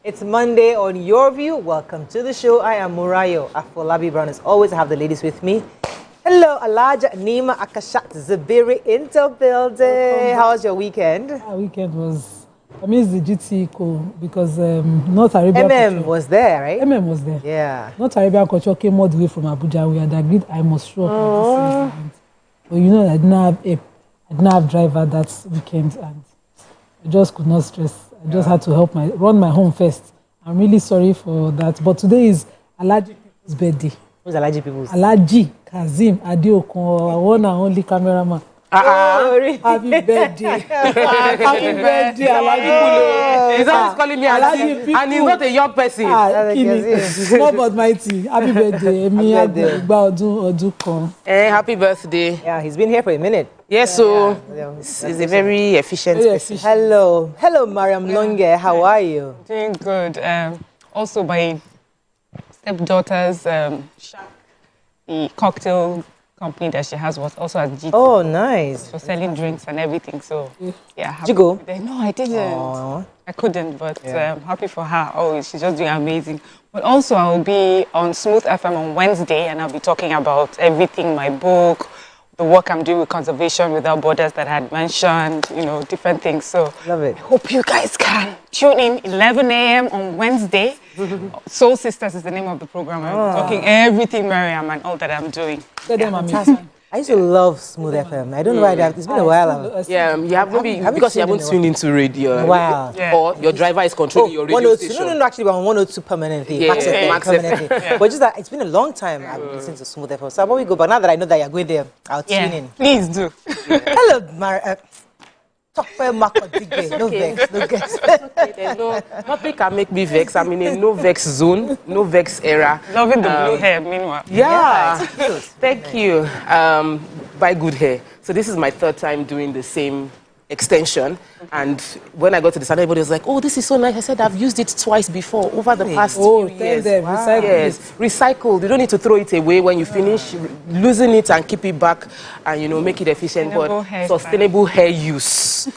It's Monday on Your View. Welcome to the show. I am Murayo Afolabi Brown. As always, I have the ladies with me. Hello, Alaja Nima Akashat Zabiri Intel building. How was your weekend? Our weekend was, I mean, it's the GT cool because North Arabian MM was there, right? MM was there. Yeah. North Arabian culture came all the way from Abuja. We had agreed I must show up at this event. But you know, I didn't have driver that weekend, and I just could not stress. I just had to help run my home first. I'm really sorry for that. But today is Alaji people's birthday. Who's Alaji people's? Alaji Kazim Adeokun, our one and only cameraman. Really? Happy birthday. Happy birthday, Alaji. He's always calling me Alaji, and he's not a young person. Small but mighty. Happy birthday. Happy birthday. Yeah, he's been here for a minute. Yes, so he's a very efficient person. Hello, Mariam Longe. How are you? Doing good. Also, my stepdaughter's shop, the cocktail company that she has was also at GT. Oh, nice. For selling drinks and everything. So, yeah. Did you go? No, I didn't. Aww. I couldn't, but happy for her. Oh, she's just doing amazing. But also, I will be on Smooth FM on Wednesday, and I'll be talking about everything, my book, the work I'm doing with Conservation Without Borders that I had mentioned, you know, different things. So, love it. I hope you guys can tune in 11 a.m. on Wednesday. Soul Sisters is the name of the program. I'm talking everything Miriam and all that I'm doing. I used to love Smooth FM. I don't know why it's been a while. Yeah, you have maybe because you haven't tuned into radio. Wow. Yeah. Or your driver is controlling your radio station. No, actually, we're on 102 permanently. Max permanently. But just that it's been a long time I've listened to Smooth FM. So we go. But now that I know that you're going there, I'll tune in. Please do. Hello, no vex, no vex. There's nothing can make me vex. I'm in a no vex zone, no vex era. Loving the blue hair, meanwhile. Yeah, thank you. Buy good hair. So this is my third time doing the same extension, and when I got to the salon, everybody was like, "Oh, this is so nice." I said, "I've used it twice before over the past few years." Recycle. Yes, recycled. You don't need to throw it away when you finish. Losing it and keep it back, and make it efficient. Sustainable hair use.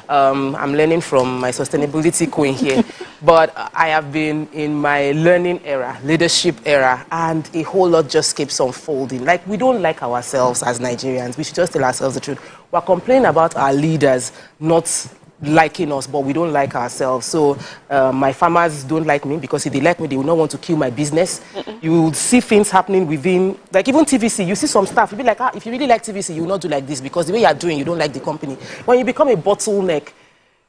I'm learning from my sustainability queen here. But I have been in my learning era, leadership era, and a whole lot just keeps unfolding. Like, we don't like ourselves as Nigerians. We should just tell ourselves the truth. We're complaining about our leaders not liking us, but we don't like ourselves. So my farmers don't like me because if they like me, they will not want to kill my business. You will see things happening within, like even TVC, you see some stuff, you'll be like, if you really like TVC, you will not do like this because the way you're doing, you don't like the company. When you become a bottleneck,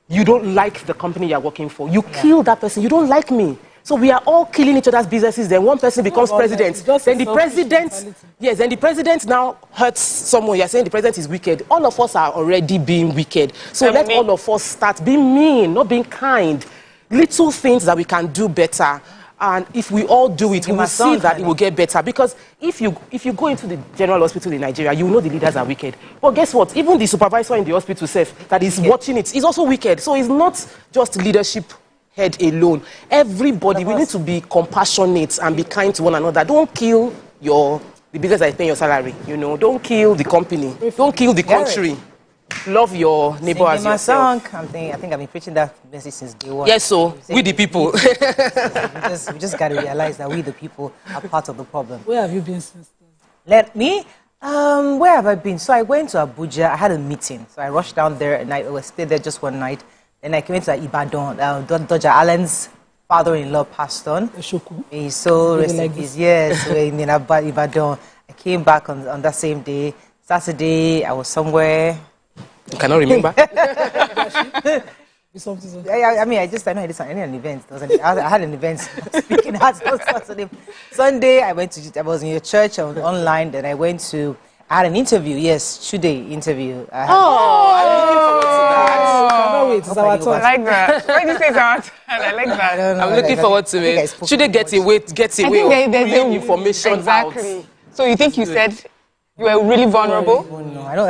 you don't like the company you're working for. You kill that person, you don't like me. So we are all killing each other's businesses. Then one person becomes president. Then the president now hurts someone. You're saying the president is wicked. All of us are already being wicked. So let all of us start being mean, not being kind. Little things that we can do better. And if we all do it, we will see that it will get better. Because if you go into the general hospital in Nigeria, you know the leaders are wicked. But guess what? Even the supervisor in the hospital self that is watching it is also wicked. So it's not just leadership head alone. Everybody, we need to be compassionate and be kind to one another. Don't kill the business that is paying your salary. Don't kill the company. Don't kill the country. Love your neighbor as yourself. I think I've been preaching that message since day one. Yes, so we the people. we just got to realize that we the people are part of the problem. Where have you been since then? Let me. Where have I been? So I went to Abuja. I had a meeting. So I rushed down there and I stayed there just one night. Then I came to Ibadan. Dr. Allen's father-in-law passed on. He's so rest in peace. Yes, in Ibadan. I came back on that same day. Saturday, I was somewhere. You cannot remember? I know I did an event. I had an event speaking at Saturday. Sunday, I was in your church online. Then I had an interview. Yes, today interview. I'm looking forward to that. I like that. Why do you say that? I like that. I'm looking forward to it. Should they get away? There's information exactly. So you think you said you were really vulnerable? No, I know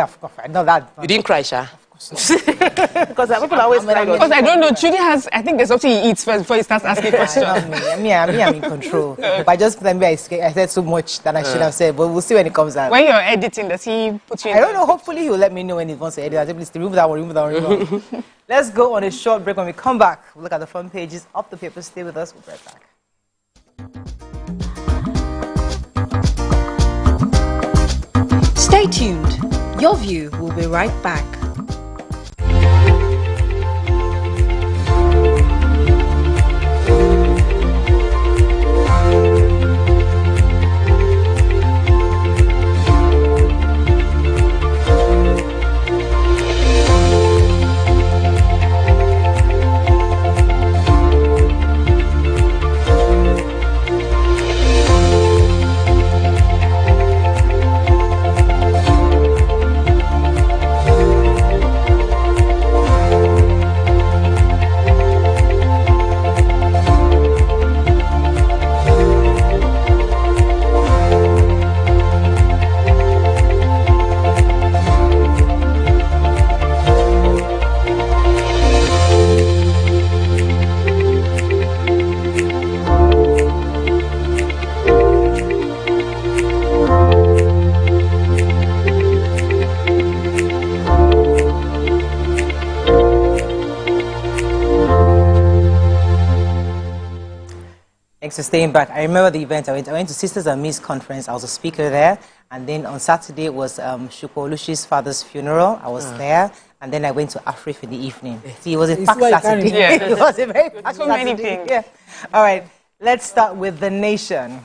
that. You didn't cry, Sha? Because people always because I don't know, Judy has, I think there's something he eats first before he starts asking questions. I'm in control. But I just maybe I said so much that I should have said, but we'll see when it comes out. When you're editing, does he put you in? I don't know, hopefully he'll let me know when he wants to edit. I'll say, please remove that one. Let's go on a short break. When we come back, we'll look at the front pages of the paper. Stay with us, we'll be right back. Stay tuned. Your View will be right back. Thanks for staying back. I remember the event. I went to Sisters and Miss Conference. I was a speaker there. And then on Saturday was Shukwu Olushi's father's funeral. I was there. And then I went to Afrif in the evening. See, it was a packed Saturday. It was a very packed so many things. Yeah. All right. Let's start with The Nation.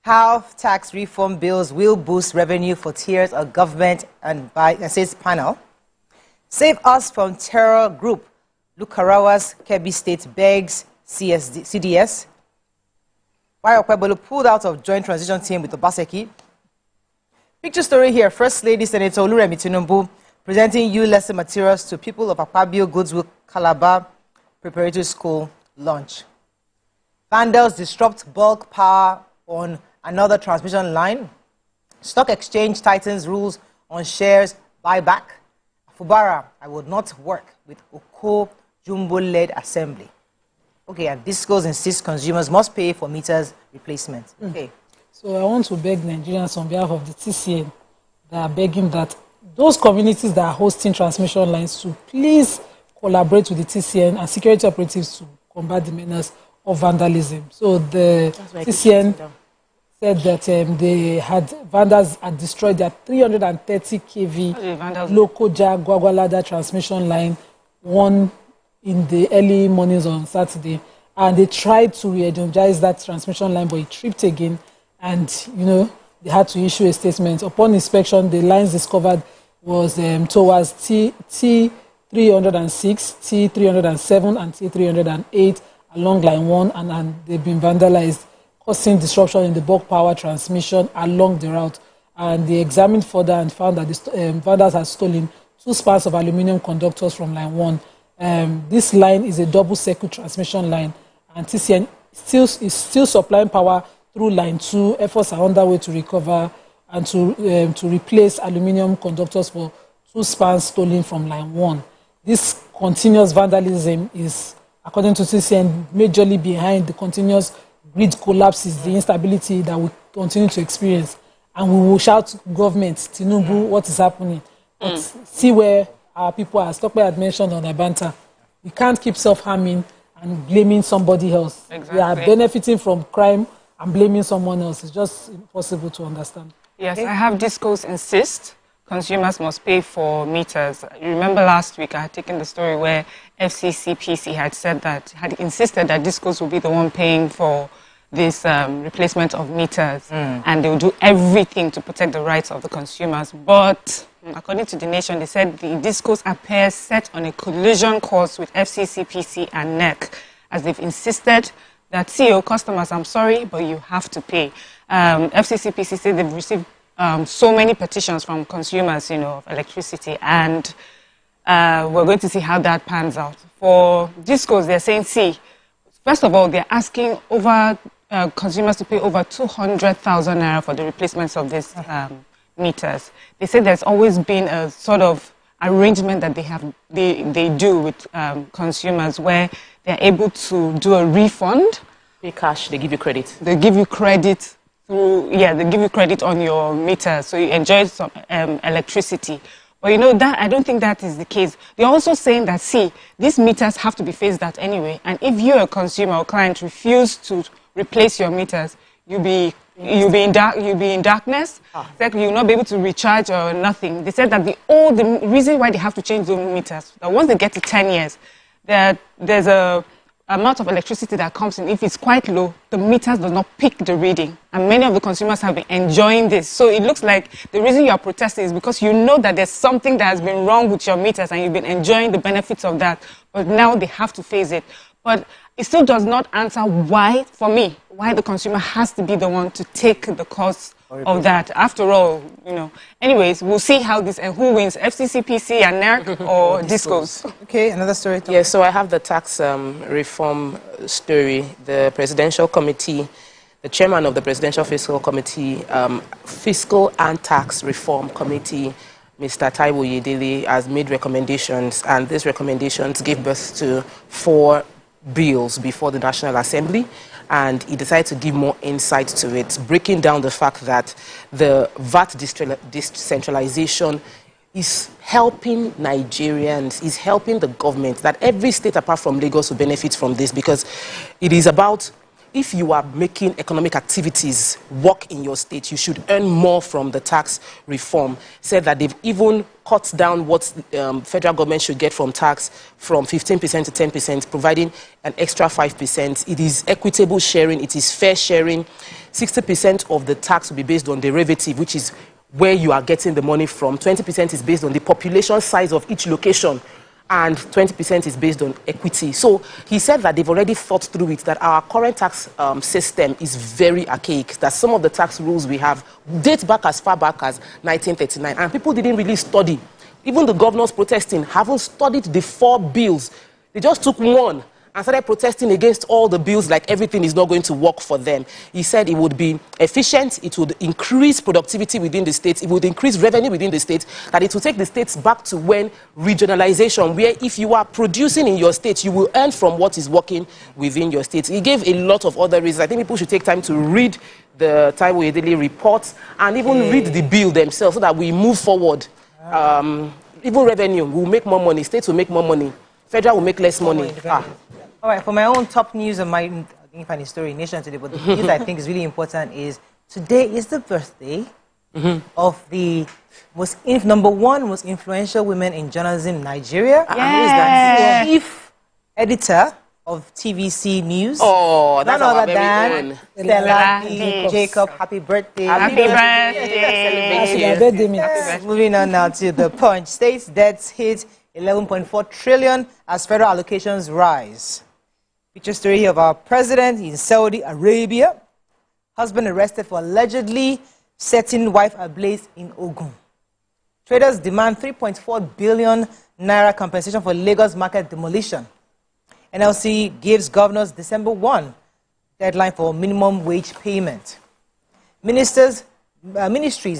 How tax reform bills will boost revenue for tiers of government and by says panel. Save us from terror group. Lukarawa's Kebbi State begs CDS. Why Okwebolo pulled out of joint transition team with Obaseki. Picture story here. First Lady Senator Oluremi Tinubu presenting you lesson materials to people of Akpabio Goodwill Calabar Preparatory School launch. Vandals disrupt bulk power on another transmission line. Stock exchange tightens rules on shares buyback. Fubara, I would not work with Oko Jumbo-led assembly. Okay, and Discos insists consumers must pay for meters replacement. Okay. So I want to beg Nigerians on behalf of the TCN that are begging that those communities that are hosting transmission lines to please collaborate with the TCN and security operatives to combat the menace of vandalism. So the TCN said that vandals had destroyed their 330 kV Lokoja Gwagwalada transmission line, one in the early mornings on Saturday, and they tried to re-energize that transmission line, but it tripped again, and they had to issue a statement. Upon inspection, the lines discovered was towards T306, T307, and T308 along line 1, and they've been vandalized, causing disruption in the bulk power transmission along the route. And they examined further and found that the vandals had stolen 2 spans of aluminium conductors from line 1. This line is a double-circuit transmission line, and TCN is still supplying power through line 2. Efforts are underway to recover and to replace aluminium conductors for 2 spans stolen from line 1. This continuous vandalism is, according to TCN, majorly behind the continuous grid collapses, the instability that we continue to experience. And we will shout government, Tinubu, what is happening? But see where our people are. Stokpe had mentioned on Abanta. We can't keep self-harming and blaming somebody else. Exactly. We are benefiting from crime and blaming someone else. It's just impossible to understand. Yes, I have Discos insist consumers must pay for meters. You remember last week I had taken the story where FCCPC had said that, had insisted that Discos will be the one paying for this replacement of meters, and they will do everything to protect the rights of the consumers. But according to The Nation, they said the Discos appear set on a collision course with FCCPC and NEC, as they've insisted that CEO customers, I'm sorry, but you have to pay. FCCPC said they've received so many petitions from consumers, of electricity, and we're going to see how that pans out. For Discos, they're saying, see, first of all, they're asking consumers to pay over 200,000 naira for the replacements of these meters. They say there's always been a sort of arrangement that they do with consumers, where they're able to do a refund. Pay cash, they give you credit. They give you credit they give you credit on your meter, so you enjoy some electricity. But you know, that I don't think that is the case. They're also saying that, see, these meters have to be phased out anyway, and if you're a consumer or client refuse to replace your meters, you'll be in darkness. Like you'll not be able to recharge or nothing. They said that the reason why they have to change those meters, that once they get to 10 years, there's a amount of electricity that comes in. If it's quite low, the meters do not pick the reading. And many of the consumers have been enjoying this. So it looks like the reason you are protesting is because you know that there's something that has been wrong with your meters and you've been enjoying the benefits of that. But now they have to phase it. But it still does not answer why, for me, why the consumer has to be the one to take the cost of that. After all, you know. Anyways, we'll see how this and who wins, FCC, PC, and NERC or Discos. Okay, another story. Yeah, so I have the tax reform story. The presidential committee, the chairman of the presidential fiscal committee, fiscal and tax reform committee, Mr. Taiwo Yedele, has made recommendations, and these recommendations gave birth to 4 bills before the National Assembly, and he decided to give more insight to it, breaking down the fact that the VAT decentralization is helping Nigerians, is helping the government, that every state apart from Lagos will benefit from this, because it is about, if you are making economic activities work in your state, you should earn more from the tax reform. Said that they've even cut down what federal government should get from tax from 15% to 10%, providing an extra 5%. It is equitable sharing, it is fair sharing. 60% of the tax will be based on derivative, which is where you are getting the money from. 20% is based on the population size of each location, and 20% is based on equity. So he said that they've already thought through it, that our current tax system is very archaic, that some of the tax rules we have date back as far back as 1939, and people didn't really study. Even the governors protesting haven't studied the 4 bills. They just took one and started protesting against all the bills like everything is not going to work for them. He said it would be efficient, it would increase productivity within the states, it would increase revenue within the states, that it will take the states back to when regionalization, where if you are producing in your state, you will earn from what is working within your state. He gave a lot of other reasons. I think people should take time to read the Taiwo Yedele reports and even read the bill themselves, so that we move forward. Even revenue will make more money, states will make more money, federal will make less money. All right, for my own top news, I didn't find a story in Nation today, but the news I think is really important is today is the birthday of the number one most influential women in journalism in Nigeria. Yes. Chief editor of TVC News. Oh, that's none our other very than own. Stella Jacob. Happy birthday. Happy birthday. Moving on now to the Punch. States debts hit 11.4 trillion as federal allocations rise. Feature story here of our president in Saudi Arabia. Husband arrested for allegedly setting wife ablaze in Ogun. Traders demand 3.4 billion naira compensation for Lagos market demolition. NLC gives governors December 1 deadline for minimum wage payment. Ministries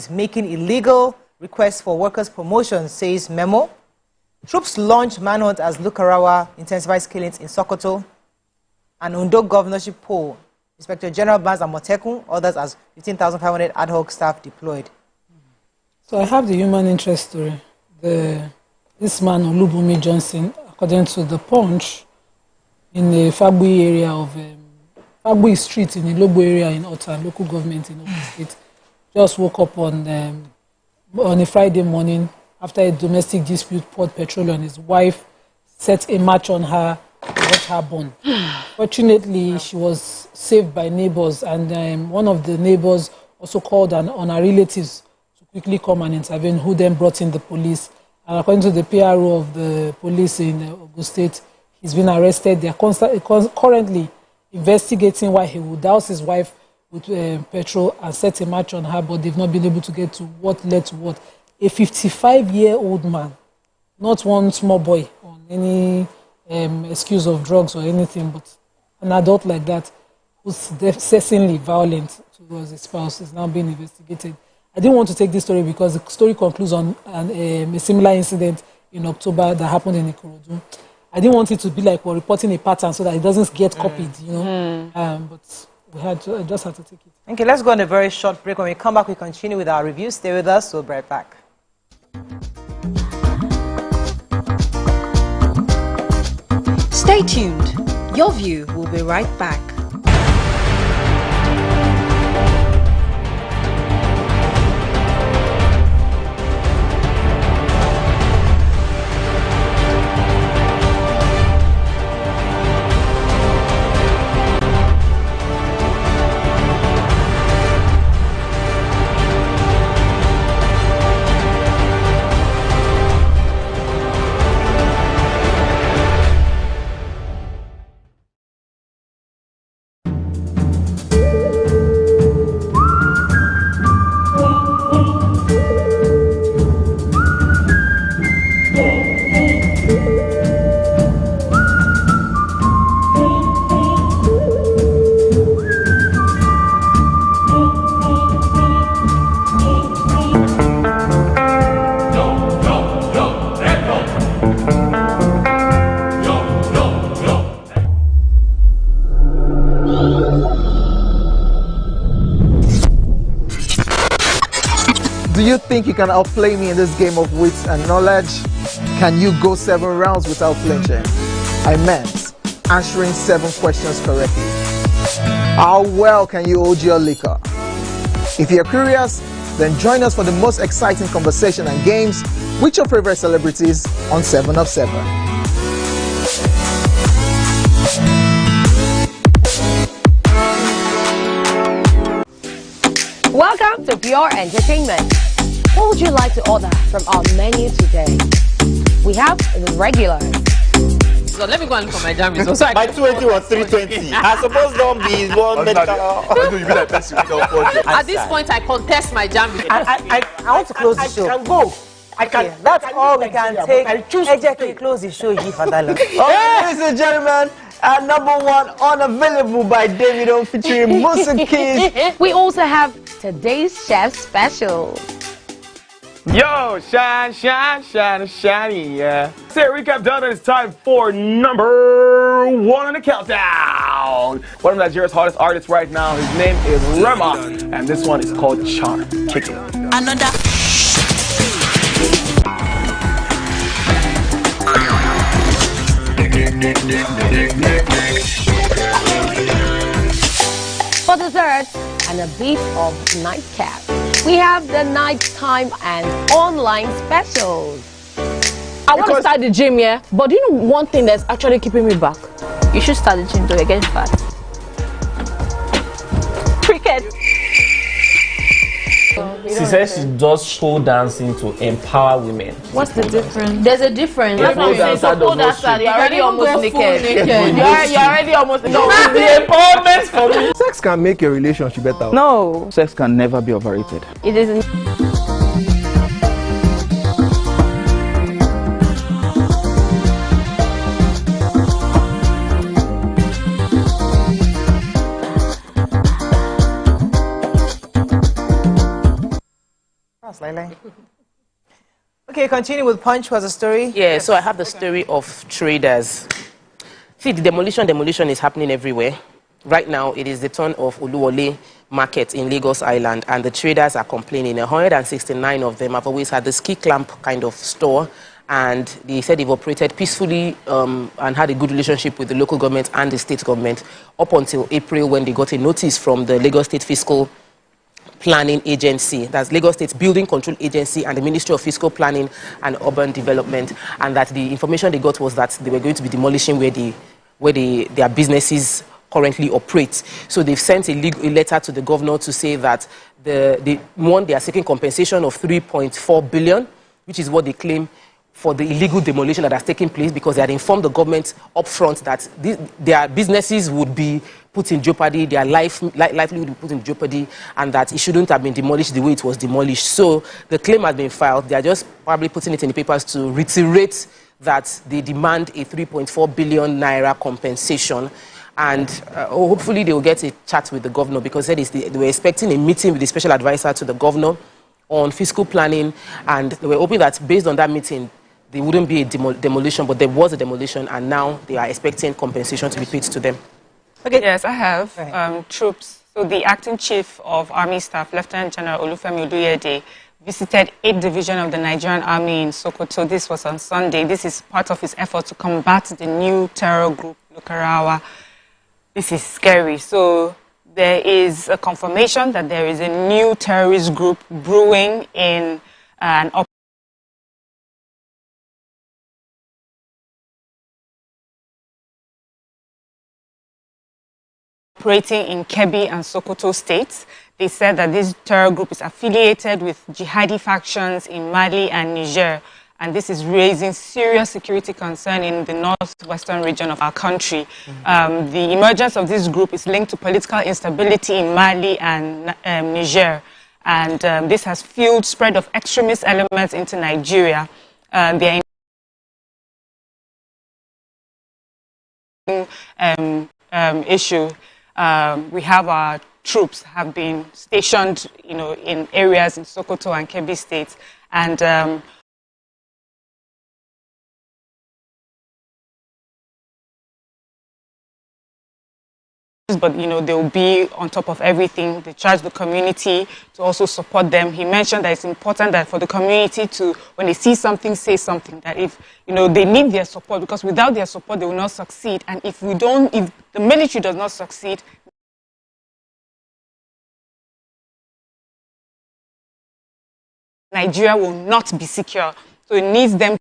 making illegal requests for workers' promotion, says memo. Troops launch manhunt as Lukarawa intensifies killings in Sokoto. And Ondo governorship poll. Inspector General bans Amotekun, others as 15,500 ad hoc staff deployed. So I have the human interest story. This man, Olubunmi Johnson, according to the Punch, in the Fabui area of Fabui Street in the Ilobo area in Ota, local government in Ogun State, just woke up on a Friday morning after a domestic dispute poured petrol on his wife, set a match on her, and got her burned. Fortunately, she was saved by neighbors, and one of the neighbors also called on her relatives to quickly come and intervene, who then brought in the police. And according to the PRO of the police in Ogun State, he's been arrested. They are currently investigating why he would douse his wife with petrol and set a match on her, but they've not been able to get to what led to what. A 55-year-old man, not one small boy on any excuse of drugs or anything, but an adult like that who's excessively violent towards his spouse is now being investigated. I didn't want to take this story because the story concludes on a similar incident in October that happened in Ikorodu. I didn't want it to be like we're reporting a pattern so that it doesn't get copied, you know. But we just had to take it. Okay, let's go on a very short break. When we come back, we continue with our review. Stay with us. We'll be right back. Stay tuned. Your view will be right back. Do you think you can outplay me in this game of wits and knowledge? Can you go 7 rounds without flinching? I meant answering 7 questions correctly. How well can you hold your liquor? If you're curious, then join us for the most exciting conversation and games with your favorite celebrities on 7 of 7. Welcome to Pure Entertainment. What would you like to order from our menu today? We have the regular. So let me go and look for my jam results. My 20 was 320. I suppose don't be one medical. At this point, I contest my jam results. I want to close the show. I can go. I can. Okay, that's all we can take. I choose to close the show here for that long. Ladies and gentlemen, number 1 unavailable by Davido featuring Musa Keys. We also have today's chef special. Yo, shine, shine, shine, shiny, yeah. Say recap done, and it's time for number 1 on the countdown. One of Nigeria's hottest artists right now, his name is Rema, and this one is called Charm. Kick it. Another. For dessert and a bit of nightcap, we have the nighttime and online specials. I want to start the gym, yeah? But do you know one thing that's actually keeping me back? You should start the gym though, you're getting fat. Cricket. She says she does pole dancing to empower women. What's the difference? There's a difference. That's what I'm saying. So pole dancer, you're already almost naked. You're already almost naked. No, it's the empowerment for me. Sex can make your relationship better. No. Sex can never be overrated. It isn't. Okay, continue with Punch. What's the story? Yeah, so I have the story of traders. See, the demolition is happening everywhere. Right now, it is the turn of Oluwole Market in Lagos Island, and the traders are complaining. 169 of them have always had the ski clamp kind of store, and they said they've operated peacefully and had a good relationship with the local government and the state government up until April, when they got a notice from the Lagos State Fiscal Planning Agency, that's Lagos State Building Control Agency and the Ministry of Fiscal Planning and Urban Development, and that the information they got was that they were going to be demolishing where their businesses currently operate. So they've sent a letter to the governor to say that they are seeking compensation of 3.4 billion, which is what they claim for the illegal demolition that has taken place, because they had informed the government up front that their businesses would be put in jeopardy, their livelihood would be put in jeopardy, and that it shouldn't have been demolished the way it was demolished. So the claim has been filed. They are just probably putting it in the papers to reiterate that they demand a 3.4 billion naira compensation. And hopefully they will get a chat with the governor, because they were expecting a meeting with the special advisor to the governor on fiscal planning, and they were hoping that based on that meeting, there wouldn't be a demolition, but there was a demolition, and now they are expecting compensation to be paid to them. Okay. Yes, I have troops. So the acting chief of Army Staff, Lieutenant General Olufemi Oluyede, visited 8th Division of the Nigerian Army in Sokoto. This was on Sunday. This is part of his effort to combat the new terror group, Lokarawa. This is scary. So there is a confirmation that there is a new terrorist group brewing in an operating in Kebbi and Sokoto states. They said that this terror group is affiliated with jihadi factions in Mali and Niger, and this is raising serious security concern in the northwestern region of our country. The emergence of this group is linked to political instability in Mali and Niger, and this has fueled spread of extremist elements into Nigeria. They are issue. We have our troops have been stationed, in areas in Sokoto and Kebbi states, and but they'll be on top of everything. They charge the community to also support them. He mentioned that it's important that for the community to, when they see something, say something. That if they need their support, because without their support they will not succeed. And if the military does not succeed, Nigeria will not be secure. So it needs them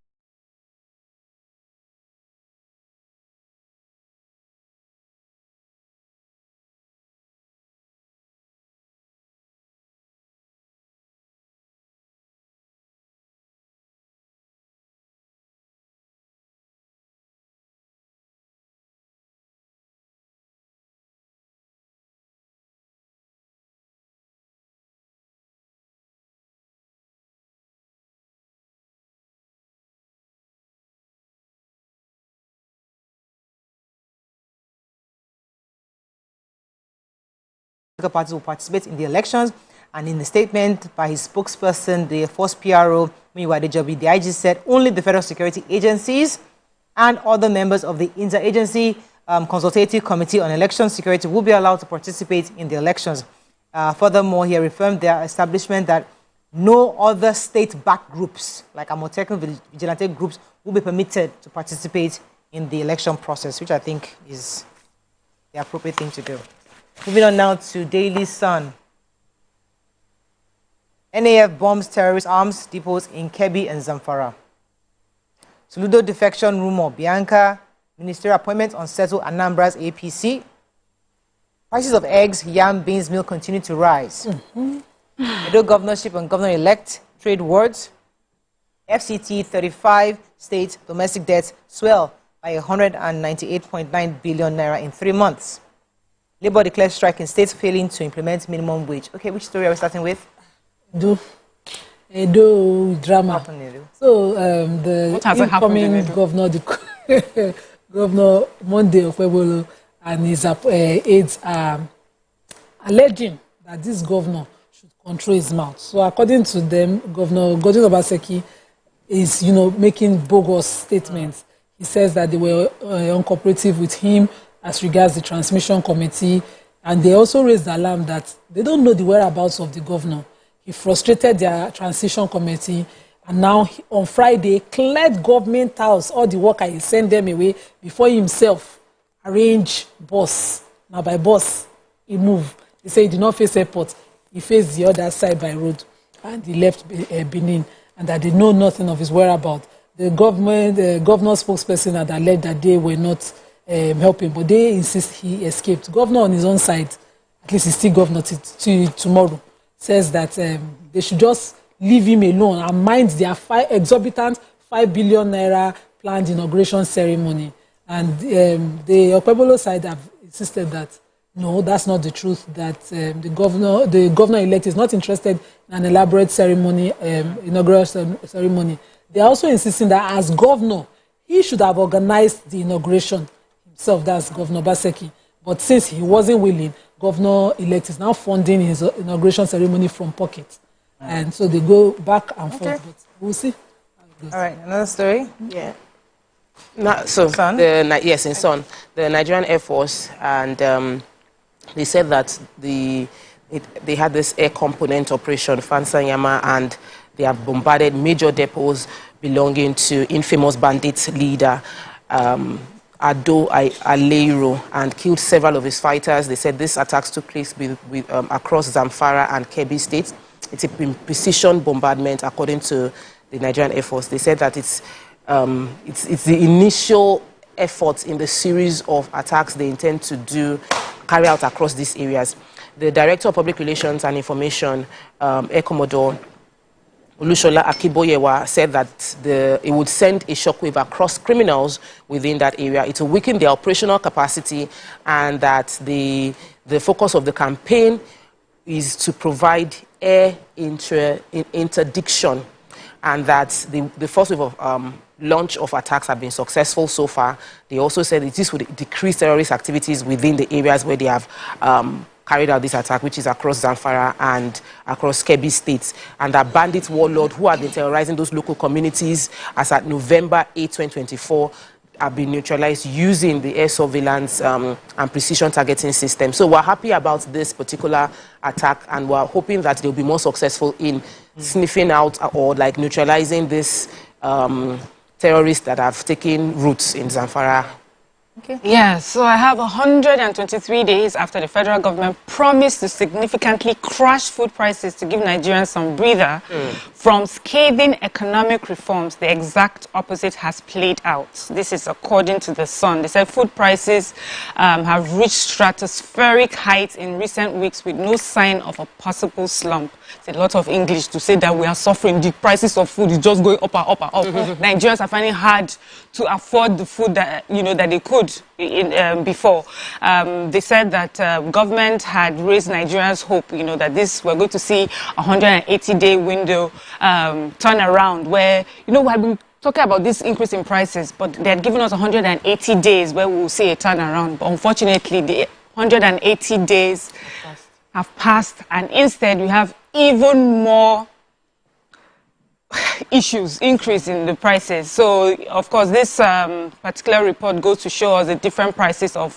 parties will participate in the elections, and in the statement by his spokesperson, the first PRO, Muyiwa Adejobi, the IG said only the federal security agencies and other members of the Interagency Consultative Committee on Election Security will be allowed to participate in the elections. Furthermore, he reaffirmed their establishment that no other state-backed groups, like Amotekun vigilante groups, will be permitted to participate in the election process, which I think is the appropriate thing to do. Moving on now to Daily Sun. NAF bombs terrorist arms depots in Kebbi and Zamfara. Soludo defection rumor, Bianca. Ministerial appointment unsettled Anambra's APC. Prices of eggs, yam, beans, milk continue to rise. Edo governorship and governor-elect, trade wars. FCT 35 state domestic debt swell by 198.9 billion naira in 3 months. Labour declares strike in states failing to implement minimum wage. Okay, which story are we starting with? Edo drama. So the incoming governor, Governor Monday Okwebolo, and his aides are alleging that this governor should control his mouth. So according to them, Governor Godwin Obaseki is, making bogus statements. He says that they were uncooperative with him as regards the transmission committee, and they also raised the alarm that they don't know the whereabouts of the governor. He frustrated their transition committee, and now on Friday cleared government house, all the worker, he sent them away before he himself arrange bus. Now by bus, he moved. He said he did not face airport, he faced the other side by road, and he left Benin, and that they know nothing of his whereabouts. The governor spokesperson had alleged that they were not helping, but they insist he escaped. Governor on his own side, at least he's still governor till tomorrow, says that they should just leave him alone and mind their exorbitant 5 billion naira planned inauguration ceremony. And the Okwebolo side have insisted that no, that's not the truth, that the governor-elect is not interested in an elaborate ceremony, inaugural ceremony. They are also insisting that as governor, he should have organized the inauguration himself, that's Governor Baseki. But since he wasn't willing, governor-elect is now funding his inauguration ceremony from pocket. And so they go back and forth, but we'll see. All right, another story? Yeah. Yes, in Son, the Nigerian Air Force, and they said that they had this air component operation, Fansanyama, and they have bombarded major depots belonging to infamous bandits leader Ado Aleiro, and killed several of his fighters. They said these attacks took place across Zamfara and Kebbi states. It's a precision bombardment, according to the Nigerian Air Force. They said that it's the initial efforts in the series of attacks they intend to carry out across these areas. The Director of Public Relations and Information, Air Commodore Olushola Akiboyewa, said that it would send a shockwave across criminals within that area. It will weaken their operational capacity, and that the focus of the campaign is to provide air interdiction, and that the first wave of launch of attacks have been successful so far. They also said that this would decrease terrorist activities within the areas where they have carried out this attack, which is across Zamfara and across Kebbi states, and that bandit warlord who have been terrorizing those local communities as at November 8, 2024, have been neutralized using the air surveillance and precision targeting system. So we're happy about this particular attack, and we're hoping that they'll be more successful in sniffing out or like neutralizing this terrorists that have taken roots in Zamfara. Okay. Yeah, so I have 123 days after the federal government promised to significantly crush food prices to give Nigerians some breather. From scathing economic reforms, the exact opposite has played out. This is according to The Sun. They said food prices have reached stratospheric heights in recent weeks with no sign of a possible slump. It's a lot of English to say that we are suffering. The prices of food is just going up and up and up. Nigerians are finding it hard to afford the food that, that they could before. They said that government had raised Nigerians' hope, that we're going to see a 180-day window turnaround where, we have been talking about this increase in prices, but they had given us 180 days where we will see a turnaround. But unfortunately, the 180 days have passed, and instead we have even more increase in the prices. So, of course, this particular report goes to show us the different prices of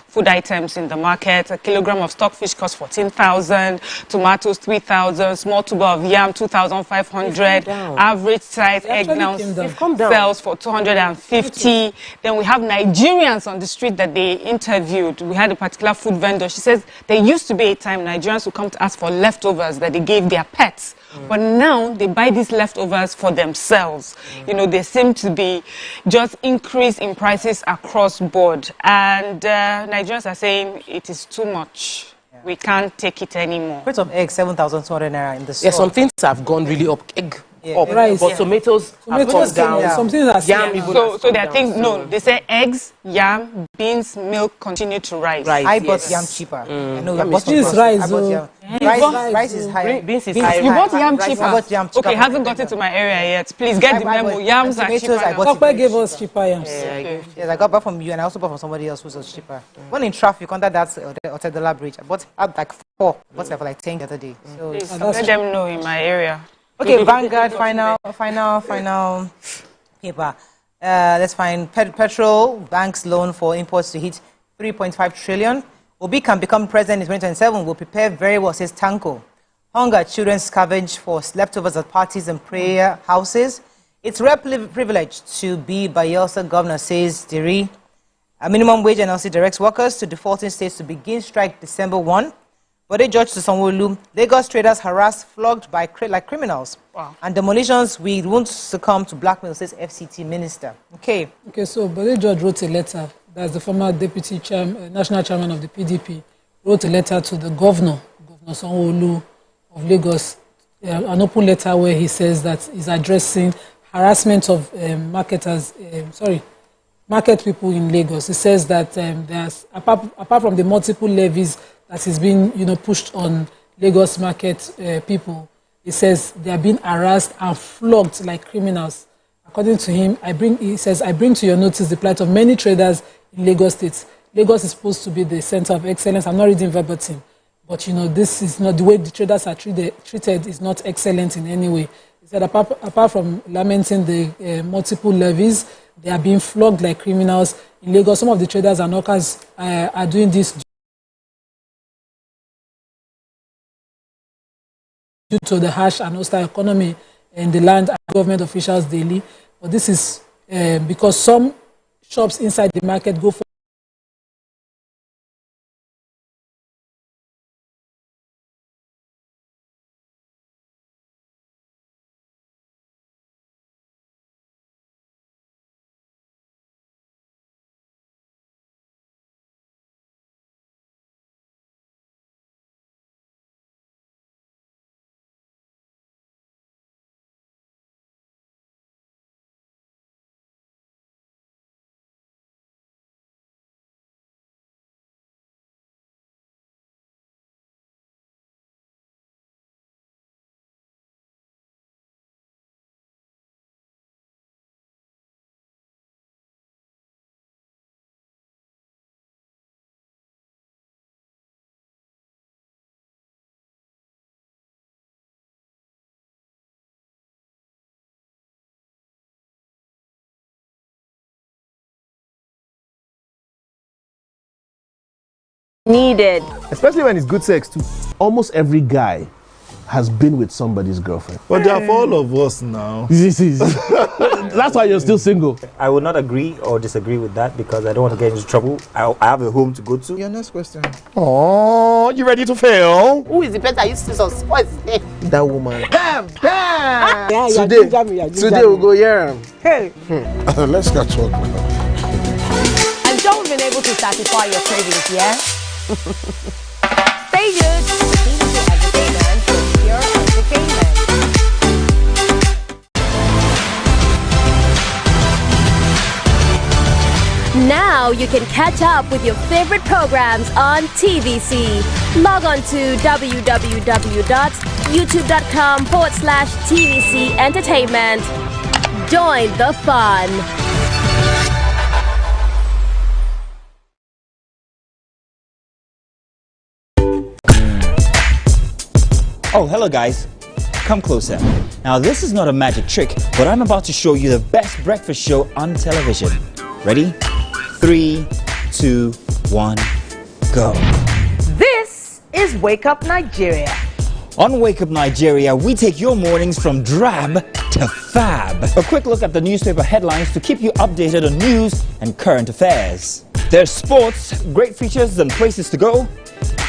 food items in the market. A kilogram of stockfish costs 14,000, tomatoes 3,000, small tuber of yam 2,500, average size egg now sells for 250. Then we have Nigerians on the street that they interviewed. We had a particular food vendor. She says there used to be a time Nigerians would come to ask for leftovers that they gave their pets. But now they buy these leftovers for themselves. There seem to be just increase in prices across board. And Nigerians are saying it is too much. We can't take it anymore. Price of eggs, 7,200 naira in the store. Yeah, some things have gone really up. Egg up. Rice. But tomatoes have gone down. Some things are yam so there are things, they say eggs, yam, beans, milk continue to rise. I bought yam cheaper. I know rice. Rice is higher. Beans is higher. You bought yam cheaper? I bought yam cheaper. Okay, hasn't got into my area yet. Please get the memo. Yams are cheaper. Papa gave us cheaper yams. Yes, I got back from you, and I also bought from somebody else who was cheaper. When in traffic, under that Otedela bridge, I bought like 4. I bought for like 10 the other day. So please, let them know in my area. Okay, Vanguard, final paper. Let's find petrol, banks loan for imports to hit 3.5 trillion. Obi can become president in 2027. Will prepare very well, says Tanko. Hunger, children scavenge for leftovers at parties and prayer houses. It's rare privilege to be Bayelsa governor, says Diri. A minimum wage NLC directs workers to defaulting states to begin strike December 1. But they judged to Sanwo-Olu, Lagos traders harassed, flogged like criminals. Wow. And demolitions, we won't succumb to blackmail, says FCT minister. Okay, so Bode George wrote a letter. That's the former deputy national chairman of the PDP. Wrote a letter to the governor Sanwo-Olu of Lagos, an open letter where he says that he's addressing harassment of market people in Lagos. He says that there's, apart from the multiple levies that is being, pushed on Lagos market people, he says they are being harassed and flogged like criminals. According to him, he says, I bring to your notice the plight of many traders in Lagos State. Lagos is supposed to be the center of excellence. I'm not reading verbatim, but this is not the way the traders are treated is not excellent in any way. He said apart from lamenting the multiple levies, they are being flogged like criminals. In Lagos, some of the traders and hawkers are doing this due to the harsh and hostile economy in the land and government officials daily. But this is because some shops inside the market go for needed. Especially when it's good sex too. Almost every guy has been with somebody's girlfriend. But they are for all of us now. That's why you're still single. I would not agree or disagree with that because I don't want to get into trouble. I have a home to go to. Your next question. Oh, you ready to fail? Who is the person you see some sports? That woman. Damn! Yeah, today we'll go here. Hey! Let's get talk now. And don't been able to satisfy your cravings, yeah? Stay good. TVC Entertainment for pure entertainment. Now you can catch up with your favorite programs on TVC. Log on to www.youtube.com/TVC Entertainment. Join the fun. Oh, hello guys. Come closer. Now this is not a magic trick, but I'm about to show you the best breakfast show on television. Ready? 3, 2, 1, go. This is Wake Up Nigeria. On Wake Up Nigeria, we take your mornings from drab to fab. A quick look at the newspaper headlines to keep you updated on news and current affairs. There's sports, great features and places to go,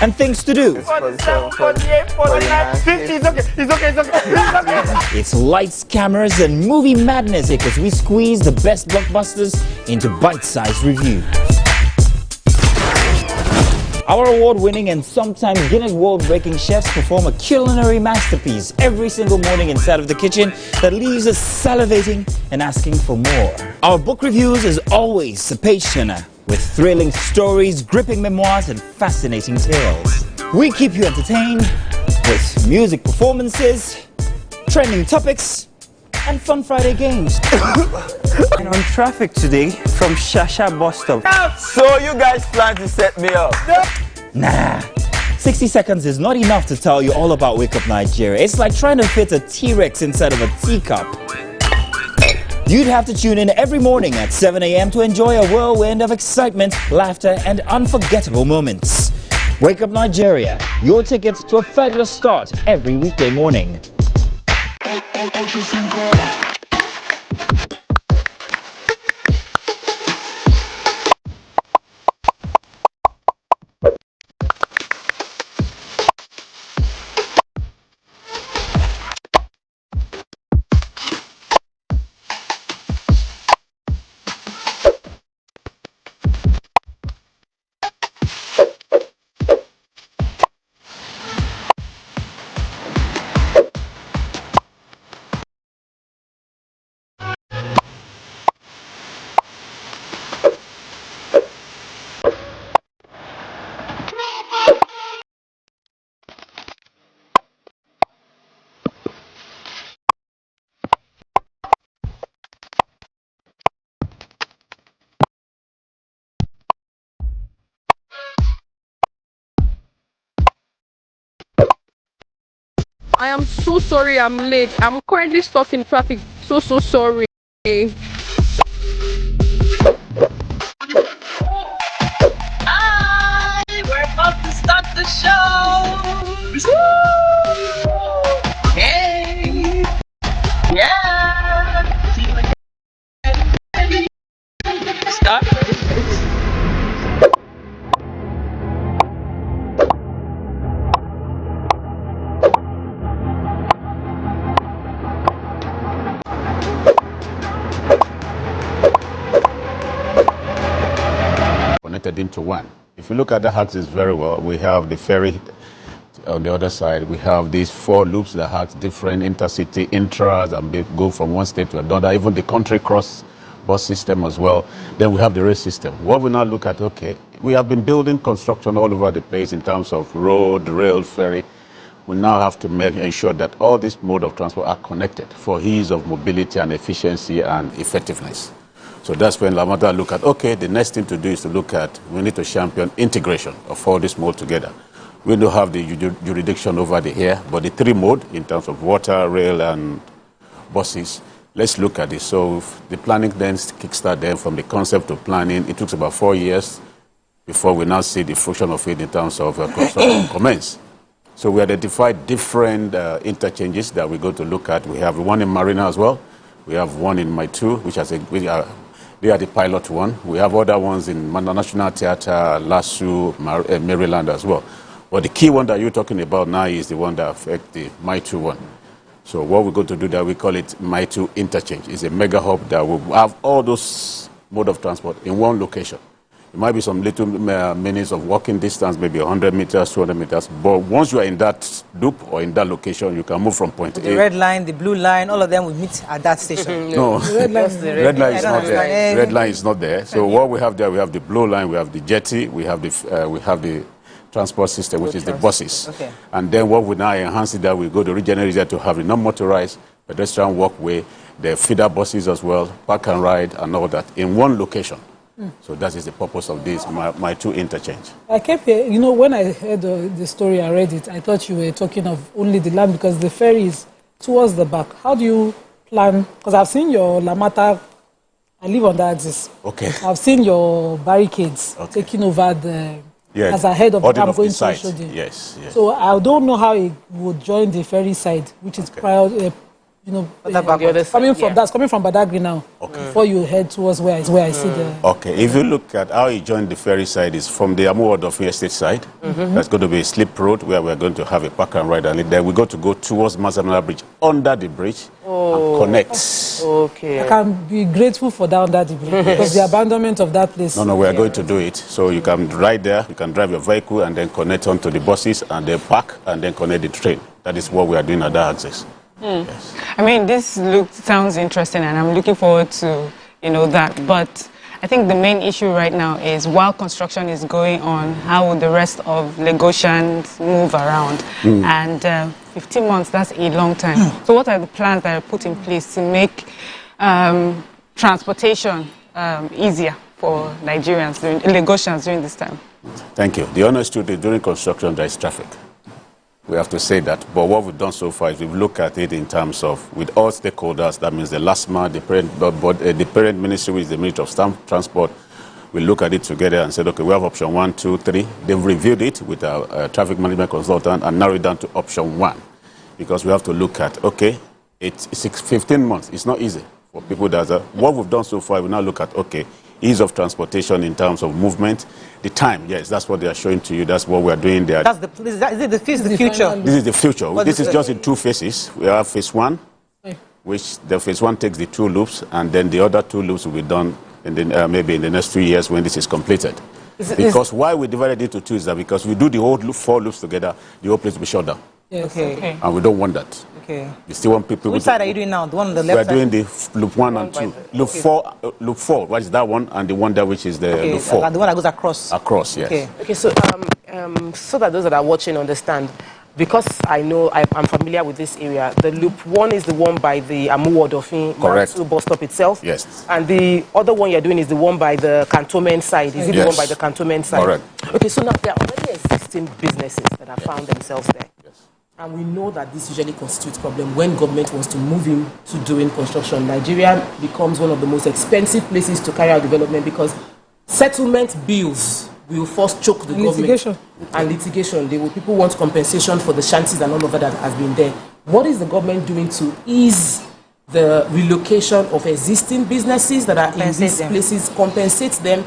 and things to do. 47, 48, 49, 50. It's okay. It's lights, cameras, and movie madness because we squeeze the best blockbusters into bite-sized reviews. Our award-winning and sometimes Guinness World-breaking chefs perform a culinary masterpiece every single morning inside of the kitchen that leaves us salivating and asking for more. Our book reviews is always a page-turner, with thrilling stories, gripping memoirs, and fascinating tales. We keep you entertained with music performances, trending topics, and fun Friday games. And on traffic today from Shasha bus stop. So you guys plan to set me up? Nah. 60 seconds is not enough to tell you all about Wake Up Nigeria. It's like trying to fit a T-Rex inside of a teacup. You'd have to tune in every morning at 7 a.m. to enjoy a whirlwind of excitement, laughter, and unforgettable moments. Wake Up Nigeria, your tickets to a fabulous start every weekday morning. I am so sorry I'm late. I'm currently stuck in traffic. So sorry. Hi, we're about to start the show. Woo! Hey, yeah. See you again. Start. Connected into one. If you look at the axis very well, we have the ferry on the other side. We have these 4 loops that have different intercity intras and they go from one state to another, even the country cross bus system as well. Then we have the rail system. What we now look at, okay, we have been building construction all over the place in terms of road, rail, ferry. We now have to ensure that all these modes of transport are connected for ease of mobility and efficiency and effectiveness. So that's when Lamada look at, okay, the next thing to do is to look at, we need to champion integration of all this mode together. We don't have the jurisdiction over the air, but the 3 mode in terms of water, rail, and buses, let's look at this. So the planning then kickstart then from the concept to planning. It took about 4 years before we now see the fruition of it in terms of construction commence. So we identified different interchanges that we're going to look at. We have one in Marina as well. We have one in Maitu, which has they are the pilot one. We have other ones in National Theatre, Lasso, Maryland as well. But the key one that you're talking about now is the one that affects the Maitu one. So what we're going to do that, we call it Maitu Interchange. It's a mega hub that will have all those mode of transport in one location. It might be some little minutes of walking distance, maybe 100 meters, 200 meters. But once you are in that loop or in that location, you can move from point A. The red line, the blue line, all of them will meet at that station. No, red line is not there. Red line is not there. So what we have there, we have the blue line, we have the jetty, we have the transport system, which is the buses. Okay. And then what we now enhance it that we go to regenerate to have the non-motorized pedestrian walkway, the feeder buses as well, park and ride and all that in one location. So that is the purpose of this, my 2 interchange. I kept, when I heard the story, I read it, I thought you were talking of only the land because the ferry is towards the back. How do you plan? Because I've seen your Lamata, I live on that axis. Okay. I've seen your barricades taking over the, as ahead of what I'm going to show you. Yes. So I don't know how it would join the ferry side, which is prior, coming from Badagry now, before you head towards where I see the... Okay, if you look at how you join the ferry side, is from the Amuodofin Estate side. That's going to be a slip road where we're going to have a park and ride, and then we're going to go towards Mazamala Bridge, under the bridge, and connect. I can be grateful for that under the bridge, because the abandonment of that place... No, we are going to do it. So you can ride there, you can drive your vehicle, and then connect onto the buses, and then park, and then connect the train. That is what we are doing at that axis. Yes. I mean, this sounds interesting, and I'm looking forward to, that. But I think the main issue right now is while construction is going on, how will the rest of Lagosians move around? And 15 months, that's a long time. So what are the plans that are put in place to make transportation easier for Nigerians, Lagosians during this time? Thank you. The honest truth is during construction, there is traffic. We have to say that. But what we've done so far is we've looked at it in terms of, with all stakeholders, that means the LASMA, the parent ministry, which is the Ministry of Transport, we look at it together and said, okay, we have option 1, 2, 3. They've reviewed it with our traffic management consultant and narrowed it down to option 1. Because we have to look at, okay, it's 15 months. It's not easy for people that are, what we've done so far, we now look at, okay, ease of transportation in terms of movement. The time, yes, that's what they are showing to you. That's what we are doing there. Is it the future? This is the future. This is just in 2 phases. We have phase 1, which the phase 1 takes the 2 loops, and then the other 2 loops will be done in the, maybe in the next 3 years when this is completed. Because why we divided it into 2 is that because we do the whole 4 loops together, the whole place will be shut down. Yes. Okay. And we don't want that. Okay. We still want people. Which side are you doing now? The one on the left side? We are side? doing the loop 1 and 2. Loop 4. What is that one? And the one there, which is the loop 4. The one that goes across. Across, yes. Okay. So so that those that are watching understand, because I'm familiar with this area. The loop 1 is the one by the Amuodofin bus stop itself. Yes. And the other one you're doing is the one by the cantonment side. Is it the one by the cantonment side? Correct. Okay. So now there are already existing businesses that have found themselves there. Yes. And we know that this usually constitutes problem when government wants to move into doing construction. Nigeria becomes one of the most expensive places to carry out development because settlement bills will first choke the government. Litigation. And litigation. People want compensation for the shanties and all of that has been there. What is the government doing to ease the relocation of existing businesses that are in these places, compensate them,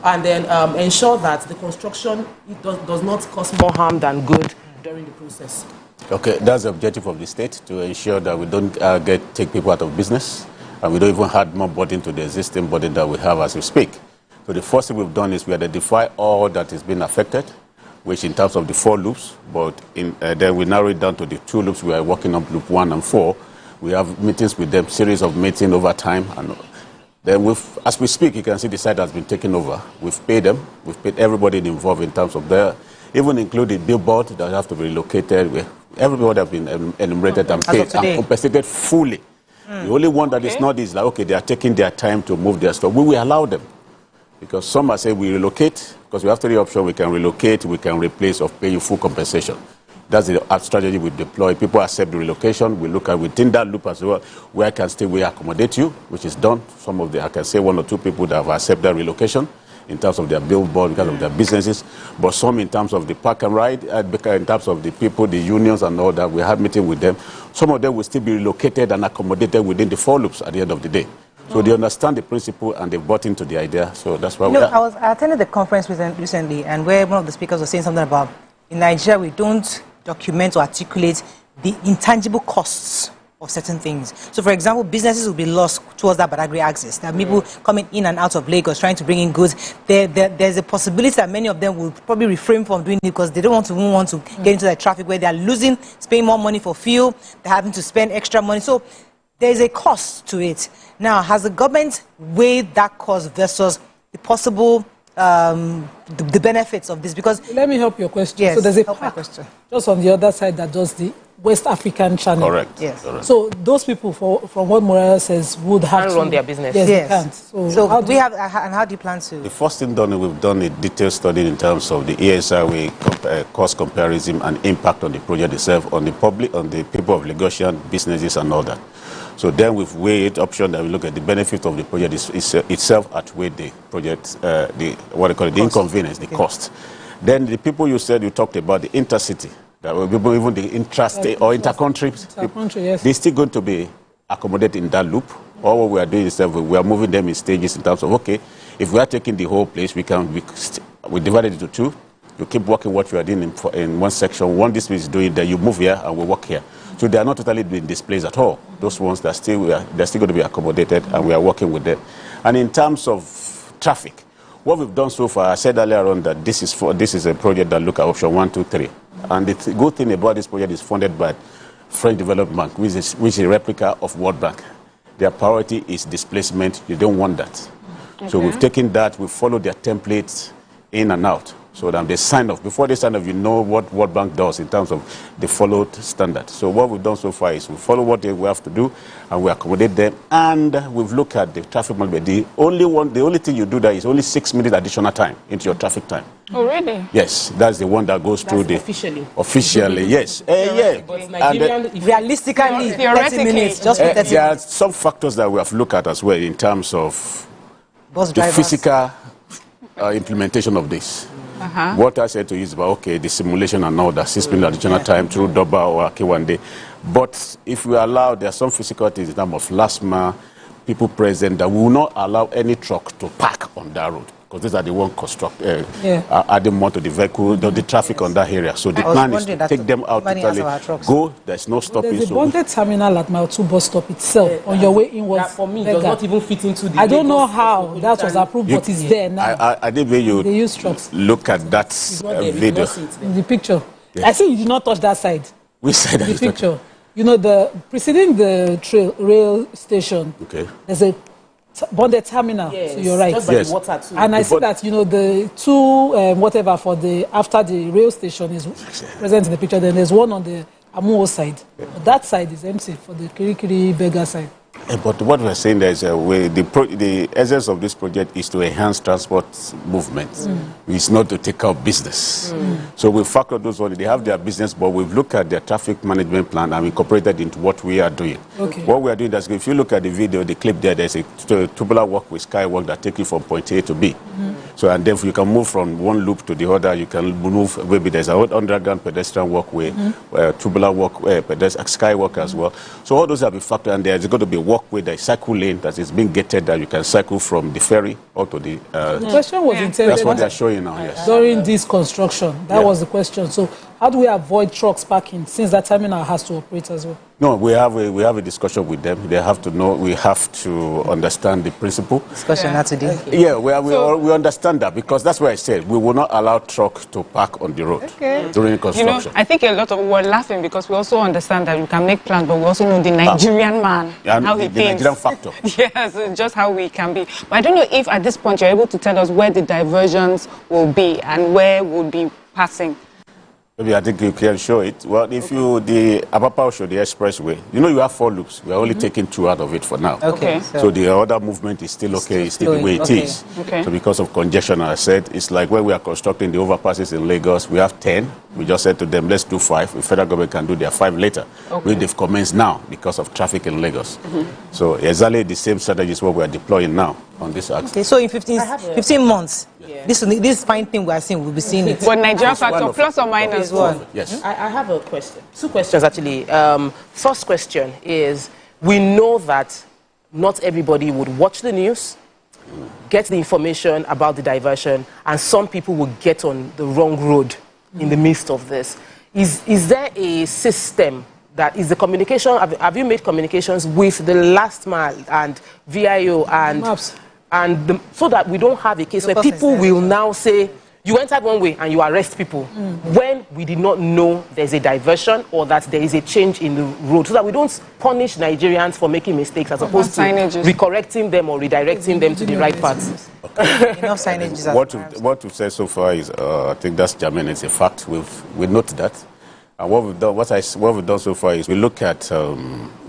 and then ensure that the construction does not cause more harm than good during the process? Okay, that's the objective of the state, to ensure that we don't take people out of business, and we don't even add more burden to the existing burden that we have as we speak. So the first thing we've done is we identify all that is being affected, which in terms of the 4 loops, but then we narrow it down to the 2 loops. We are working on loop 1 and 4. We have meetings with them, series of meetings over time, and then as we speak, you can see the site has been taken over. We've paid them. We've paid everybody involved in terms of even including billboard that have to be relocated. Everybody has been enumerated and paid and compensated fully. The only one that is not is like, okay, they are taking their time to move their stuff. We will allow them. Because some are saying we relocate, because we have 3 options. We can relocate, we can replace, or pay you full compensation. That's the strategy we deploy. People accept the relocation. We look at within that loop as well, where I can stay, we accommodate you, which is done. Some of I can say 1 or 2 people that have accepted relocation in terms of their billboard, because of their businesses, but some in terms of the park and ride, in terms of the people, the unions and all that, we have meeting with them. Some of them will still be relocated and accommodated within the 4 loops at the end of the day. So they understand the principle and they've bought into the idea. So that's why I attended the conference recently, and where one of the speakers was saying something about, in Nigeria, we don't document or articulate the intangible costs of certain things. So, for example, businesses will be lost towards that Badagry axis. There are people coming in and out of Lagos trying to bring in goods. There's a possibility that many of them will probably refrain from doing it because they don't want to get into that traffic where they are spending more money for fuel, they're having to spend extra money. So there's a cost to it. Now, has the government weighed that cost versus the possible the benefits of this? Because let me help your question. Yes, so there's a park just on the other side that does the West African channel. Correct. Yes. Correct. So those people, from what Morales says, would have to run their business. Yes, Yes. they can't. So how do you plan to? The first thing done, we've done a detailed study in terms of the ESRW cost comparison and impact on the project itself, on the public, on the people of Lagosian businesses and all that. So then we've weighed option that we look at the benefit of the project itself outweigh the project, the inconvenience, the cost. Then the people you talked about, the intercity, that people, even the intrastate or intercountry people, yes. they're still going to be accommodated in that loop. All what we are doing is that we are moving them in stages in terms of, okay, if we are taking the whole place, we divide it into 2. You keep working what you are doing in one section. One district is doing that, you move here and we work here. So they are not totally being displaced at all. Those ones they're still going to be accommodated, and we are working with them. And in terms of traffic, what we've done so far, I said earlier on that this is a project that look at option 1, 2, 3. And the good thing about this project is funded by French Development Bank, which is a replica of World Bank. Their priority is displacement. You don't want that. Okay. So we've taken that, we've followed their templates in and out. So that they sign off. Before they sign off, you know what World Bank does in terms of the followed standard. So what we've done so far is we follow what we have to do, and we accommodate them. And we've looked at the traffic management. The only thing you do there is only 6 minutes additional time into your traffic time. Oh, really? Yes, that's the one that goes through the officially. Yes, yeah. But realistically, 30 minutes, just for 30 minutes. There are some factors that we have looked at as well in terms of the physical implementation of this. What I said to you is about, okay, the simulation and all that, 6 minutes additional time through Doba or K1 day. But if we allow, there are some physical things in terms of last mile, people present, that we will not allow any truck to park on that road. Because these are the one adding more to the vehicle, the traffic on that area. So the plan is to take them out totally. Go, there's no stopping. There's a bonded terminal at Mile 2 bus stop itself on your way inwards. For me, it does not even fit into the. I don't know how that was approved, but it's there now. I did you they use trucks. Look at that video. The picture. I think you did not touch that side. Which side? The picture. You know, preceding the rail station. Okay. There's a bonded terminal, so you're right. Just by the water too. And I see that, the 2 after the rail station is present in the picture. Then there's one on the Amuo side. But that side is empty for the Kirikiri Bega side. But what we're saying there is the essence of this project is to enhance transport movements. It's not to take out business. So we factor those on. They have their business, but we've looked at their traffic management plan and incorporated into what we are doing. What we are doing is, if you look at the video, the clip there's a tubular walkway, skywalk that takes you from point A to B. So, and then you can move from one loop to the other. You can move, maybe there's an underground pedestrian walkway, tubular walkway, skywalk as well. So all those have been factored, and there's going to be a walkway, there's a cycle lane that is being gated that you can cycle from the ferry out to the... the question was intended... That's what they're showing now, yes. During this construction, that was the question. So how do we avoid trucks parking since that terminal has to operate as well? No, we have a discussion with them. They have to know, we have to understand the principle. Discussion not today. Yeah, we understand that, because that's why I said we will not allow trucks to park on the road during construction. You know, I think a lot of were laughing because we also understand that we can make plans, but we also know the Nigerian man, and how he thinks. The Nigerian factor. Yes, just how we can be. But I don't know if at this point you're able to tell us where the diversions will be and where we'll be passing. Maybe I think you can show it. Well, if the Apapa show the expressway, you know you have 4 loops. We are only taking 2 out of it for now. Okay. So the other movement is still okay. It's still the way it is. Okay. So because of congestion, I said, it's like when we are constructing the overpasses in Lagos, we have 10. We just said to them, let's do 5. The federal government can do their 5 later. They've commenced now because of traffic in Lagos. So exactly the same strategy is what we are deploying now on this axis. Okay, so in 15 months, this fine thing we are seeing, we'll be seeing it. But Nigeria factor, plus or minus one. Yes. I have a question. 2 questions, actually. First question is, we know that not everybody would watch the news, get the information about the diversion, and some people will get on the wrong road in the midst of this. Is there a system that is the communication? Have you made communications with the last mile and VIO and Maps? So that we don't have a case where people will now say, you entered one way and you arrest people when we did not know there's a diversion or that there is a change in the road, so that we don't punish Nigerians for making mistakes as opposed to recorrecting them or redirecting them to the right path. Enough signages. What we've said so far is, I think that's germane. It's a fact. We note that. And what we've done so far is we look at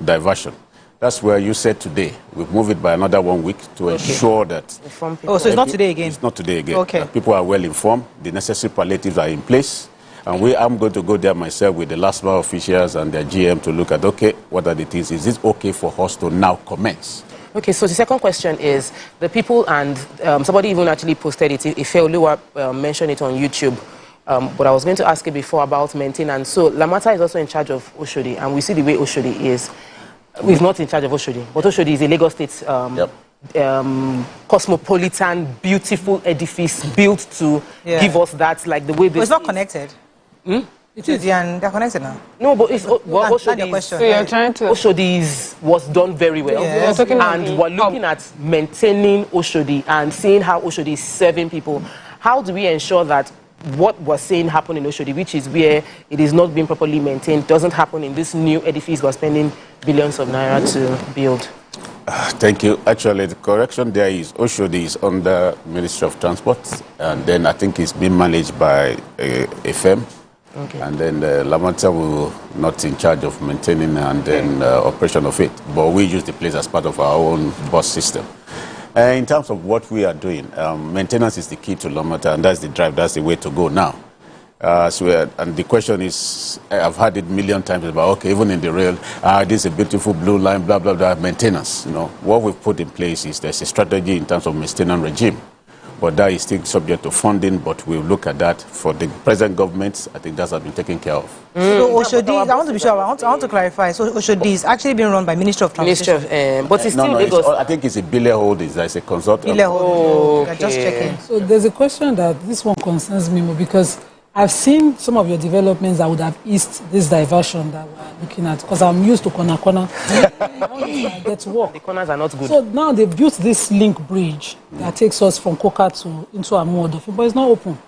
diversion. That's where you said today. We've moved it by another 1 week to ensure that... Oh, so it's not today again? It's not today again. Okay. People are well informed. The necessary palliatives are in place. And I'm going to go there myself with the last mile officials and their GM to look at, okay, what are the things? Is it okay for us to now commence? Okay, so the second question is, the people and somebody even actually posted it, Ifeoluwa mentioned it on YouTube, but I was going to ask you before about maintenance. So Lamata is also in charge of Oshodi, and we see the way Oshodi is. He's not in charge of Oshodi, but Oshodi is a Lagos State cosmopolitan, beautiful edifice built to give us that, like the way this... It's not connected. It is, and they're connected now. No, but it's Oshodi was done very well. Yes. And we're looking at maintaining Oshodi and seeing how Oshodi is serving people. How do we ensure that what we're saying happen in Oshodi, which is where it is not being properly maintained, doesn't happen in this new edifice we're spending billions of naira to build? Thank you. Actually, the correction there is Oshodi is under Ministry of Transport, and then I think it's being managed by a firm. Okay. And then Lamata will not in charge of maintaining and then operation of it. But we use the place as part of our own bus system. In terms of what we are doing, maintenance is the key to Lamata, and that's the drive, that's the way to go now. And the question is, I've had it a million times about, okay, even in the rail, this is a beautiful blue line, blah, blah, blah, maintenance. You know, what we've put in place is there's a strategy in terms of maintenance regime. But that is still subject to funding, but we'll look at that. For the present government, I think that has been taken care of. So Oshodi, I want to be sure, I want to clarify. So Oshodi is actually being run by Ministry of Transportation. But it's still Lagos. I think it's a Bile Holdings, there's a consultant. Bile Holdings, just checking. So there's a question that this one concerns me more, because I've seen some of your developments that would have eased this diversion that we're looking at, because I'm used to corner. I get to work. The corners are not good. So now they've built this link bridge that takes us from Koka into Amuodo, but it's not open.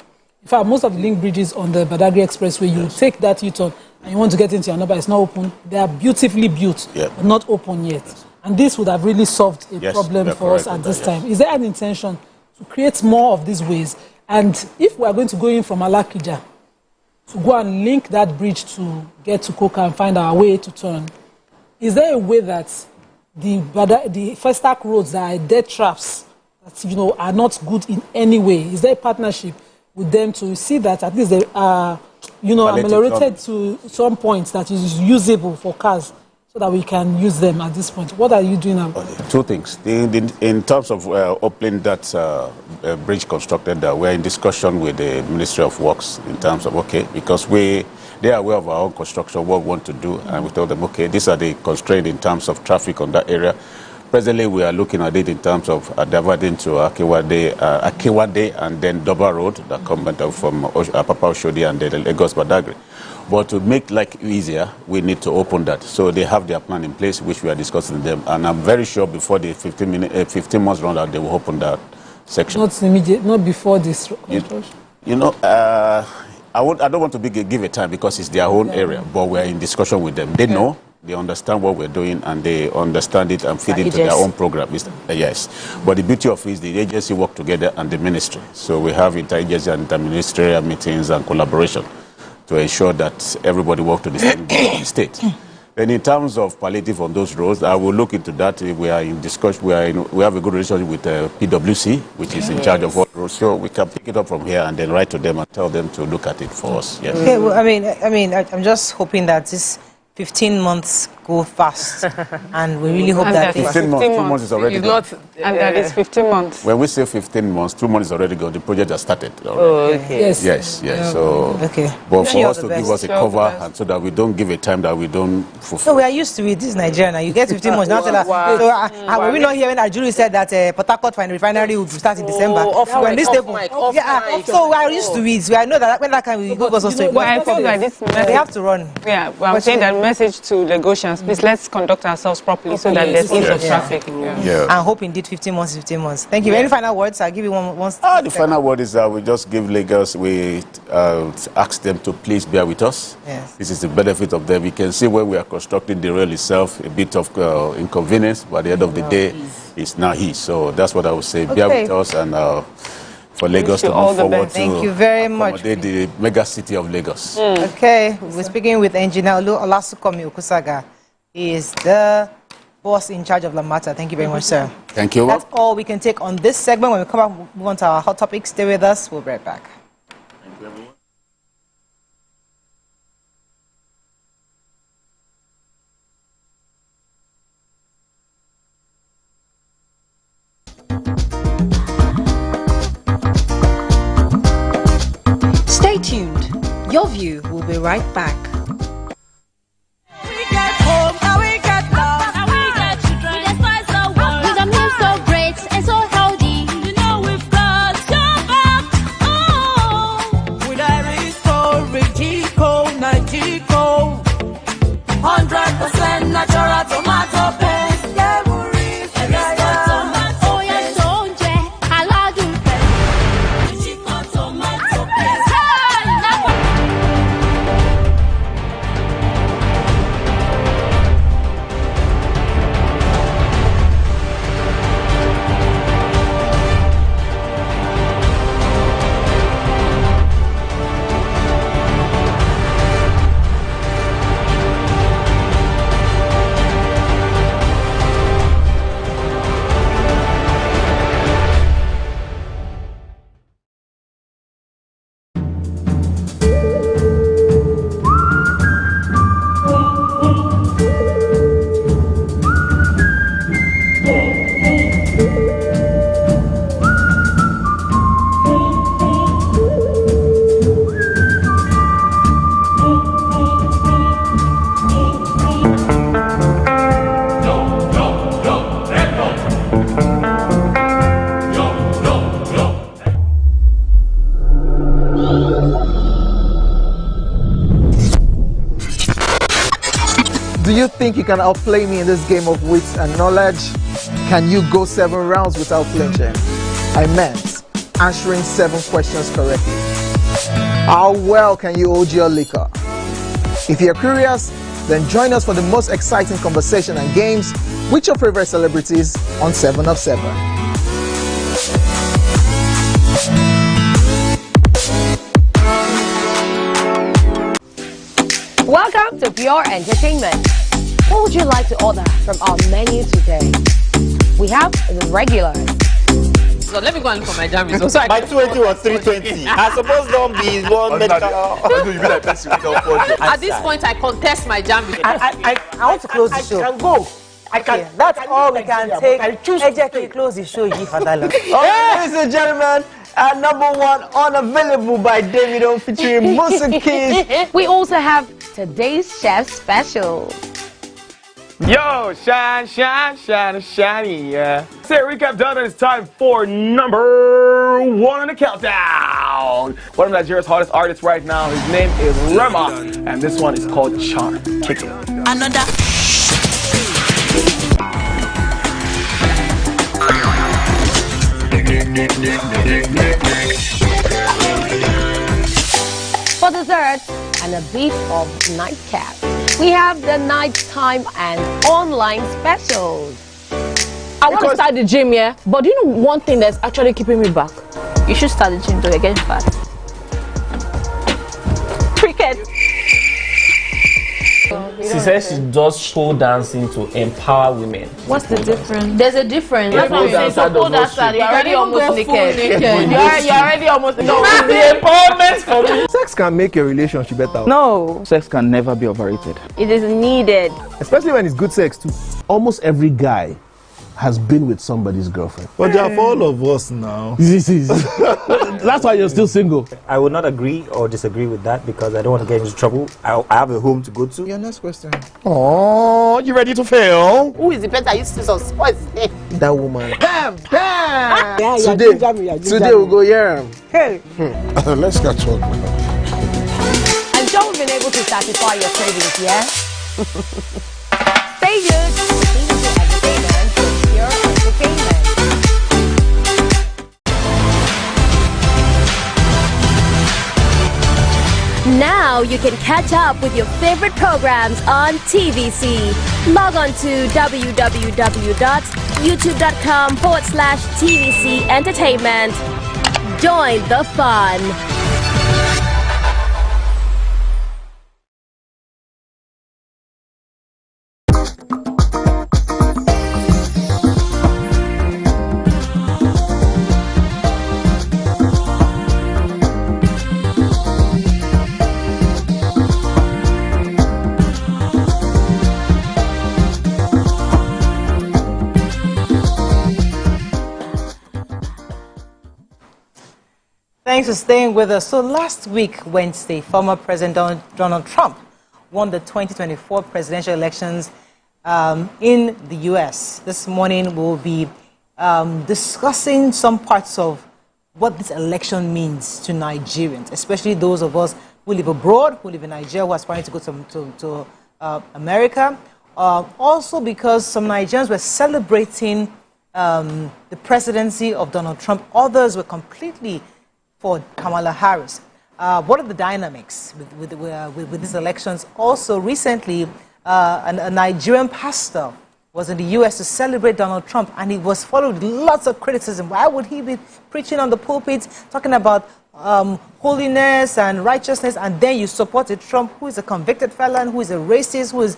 In fact, most of the link bridges on the Badagry Expressway, you take that U-turn and you want to get into another, it's not open. They are beautifully built, but not open yet. And this would have really solved a problem for us at this time. Is there an intention to create more of these ways? And if we are going to go in from Alakija to go and link that bridge to get to Koka and find our way to turn, is there a way that the first stack roads that are dead traps that, you know, are not good in any way? Is there a partnership with them to see that at least they are, you know, ameliorated to some points that is usable for cars, so that we can use them at this point? What are you doing now? Two things. In terms of opening that bridge constructed, we're in discussion with the Ministry of Works in terms of, because they are aware of our own construction, what we want to do, and we told them, these are the constraints in terms of traffic on that area. Presently, we are looking at it in terms of diverting to Akiwade and then Doba Road that come from Papa Oshodi and then Lagos Badagry. But to make life easier, we need to open that. So they have their plan in place, which we are discussing with them. And I'm very sure before the 15 months run out, they will open that section. Not immediate, not before this construction. You know, I don't want to give a time because it's their own area, but we're in discussion with them. They know. They understand what we're doing and they understand it and feed into their own program. Yes. But the beauty of it is the agency work together and the ministry. So we have interagency and interministerial meetings and collaboration to ensure that everybody works to the same state. And in terms of palliative on those roads, I will look into that. We are in discussion. We have a good relationship with PwC, which is in charge of all roads. So we can pick it up from here and then write to them and tell them to look at it for us. Yes. Okay. Well, I'm just hoping that this 15 months go fast, and we really hope that 15 months, 2 months is already gone. And that is 15 months. When we say 15 months, 2 months is already gone. The project has started already. Oh, okay. Yes. So, but for us to give us a cover and so that we don't give a time that we don't fulfill. So we are used to it. This is Nigeria now. You get 15 months. Now, were we not hearing that jury said that Port Harcourt refinery would start in December? When this so we are used to it. I know that when that can we go to they have to run. Yeah, well, I'm saying that message to Lagosians, please let's conduct ourselves properly so that there's ease of traffic. I hope indeed 15 months. Thank you. Any final words? I'll give you one. The final word is that we just give Lagos, we ask them to please bear with us. Yes. This is the benefit of them. We can see when we are constructing the rail itself, a bit of inconvenience, but at the end of the day, it's now here. So that's what I would say. Bear with us and for Lagos to move forward Thank you very much. The mega city of Lagos. Okay, we're speaking with Engineer Olasukomi Okusaga. He is the boss in charge of Lamata. Thank you very much, sir. Thank you. That's all we can take on this segment. When we come back, move on to our hot topics. Stay with us. We'll be right back. Thank you, everyone. Stay tuned. Your View will be right back. Do you think you can outplay me in this game of wits and knowledge? Can you go 7 rounds without flinching? I meant answering 7 questions correctly. How well can you hold your liquor? If you're curious, then join us for the most exciting conversation and games with your favorite celebrities on 7 of 7. Welcome to Pure Entertainment. What would you like to order from our menu today? We have the regular. So let me go and look for my jammies. So My 20 was 320. I suppose don't be one medical. At this point, I contest my jammies. I want to close the show. I can go. I can. That's all we can take. I choose to close the show. Ladies and gentlemen, number one, Unavailable by Davido featuring Musa Keys. We also have today's chef special. Yo, shine, shine, shine, shiny, yeah. Say recap done, and it's time for number one on the countdown. One of Nigeria's hottest artists right now, his name is Rema, and this one is called Charm. Kick it. Another. For dessert and a bit of nightcap, we have the nighttime and online specials. I want to start the gym, yeah? But do you know one thing that's actually keeping me back? You should start the gym, though. You're getting fat. Cricket. She says she does show dancing to empower women. What's the difference? There's a difference. That's what I'm saying. So pole dancer, you're already almost naked. You're already almost naked. No, the empowerment for me. Sex can make a relationship better. No, sex can never be overrated. It is needed. Especially when it's good sex too. Almost every guy has been with somebody's girlfriend. But they are for all of us now. That's why you're still single. I would not agree or disagree with that because I don't want to get into trouble. I have a home to go to. Your next question. Oh, you ready to fail? Who is the better? You still some spice. That woman. Bam! Yeah, Today we'll go here. Hey. Let's catch up. I'm sure we've been able to satisfy your cravings, yeah? Stay tuned. Entertainment for pure entertainment. Now you can catch up with your favorite programs on TVC. Log on to www.youtube.com/TVC Entertainment. Join the fun. Thanks for staying with us. So last week, Wednesday, former President Donald Trump won the 2024 presidential elections in the U.S. This morning, we'll be discussing some parts of what this election means to Nigerians, especially those of us who live abroad, who live in Nigeria, who are aspiring to go to America. Also because some Nigerians were celebrating the presidency of Donald Trump. Others were completely for Kamala Harris. What are the dynamics with these elections? Also, recently, a Nigerian pastor was in the U.S. to celebrate Donald Trump, and he was followed with lots of criticism. Why would he be preaching on the pulpit, talking about holiness and righteousness, and then you supported Trump, who is a convicted felon, who is a racist, who is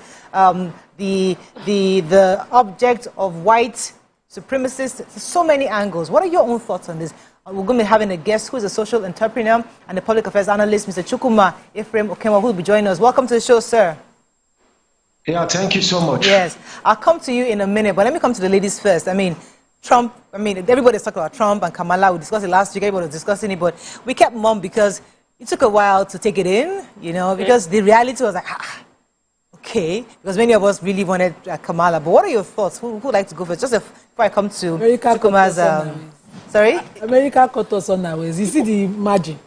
the object of white supremacists? So many angles. What are your own thoughts on this? We're going to be having a guest who is a social entrepreneur and a public affairs analyst, Mr. Chukwuma Ephraim Okema, who will be joining us. Welcome to the show, sir. Yeah, thank you so much. Yes, I'll come to you in a minute, but let me come to the ladies first. I mean, Trump, everybody's talking about Trump and Kamala. We discussed it last week, everybody was discussing it, but we kept mum because it took a while to take it in, you know, because the reality was like, okay, because many of us really wanted Kamala. But what are your thoughts? Who would like to go first? Just before I come to Chukwuma's... Sorry? America caught us on our ways. You see the margin.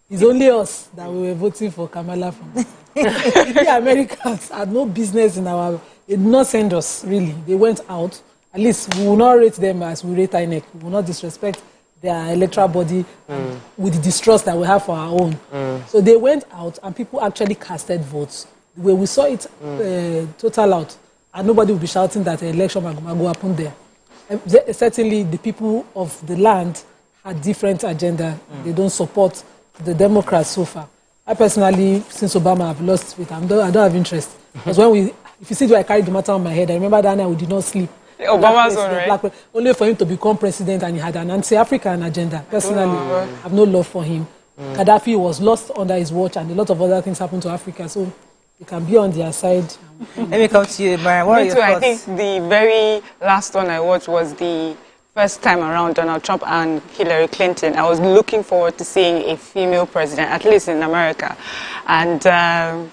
It's only us that we were voting for Kamala from. The Americans had no business in our... They did not send us, really. They went out. At least we will not rate them as we rate INEC. We will not disrespect their electoral body with the distrust that we have for our own. So they went out and people actually casted votes. The way we saw it total out, and nobody will be shouting that an election will go happen there. Certainly, the people of the land had different agenda. They don't support the Democrats so far. I personally, since Obama, have lost faith. I don't have interest. Because when we If you see why I carried the matter on my head, I remember that night we did not sleep. Obama's alright. Only for him to become president, and he had an anti-African agenda. Personally, I have no love for him. Gaddafi was lost under his watch, and a lot of other things happened to Africa. So you can be on their side. Let me come to you, Mariam. What are your thoughts? I think the very last one I watched was the first time around Donald Trump and Hillary Clinton. I was looking forward to seeing a female president, at least in America. And I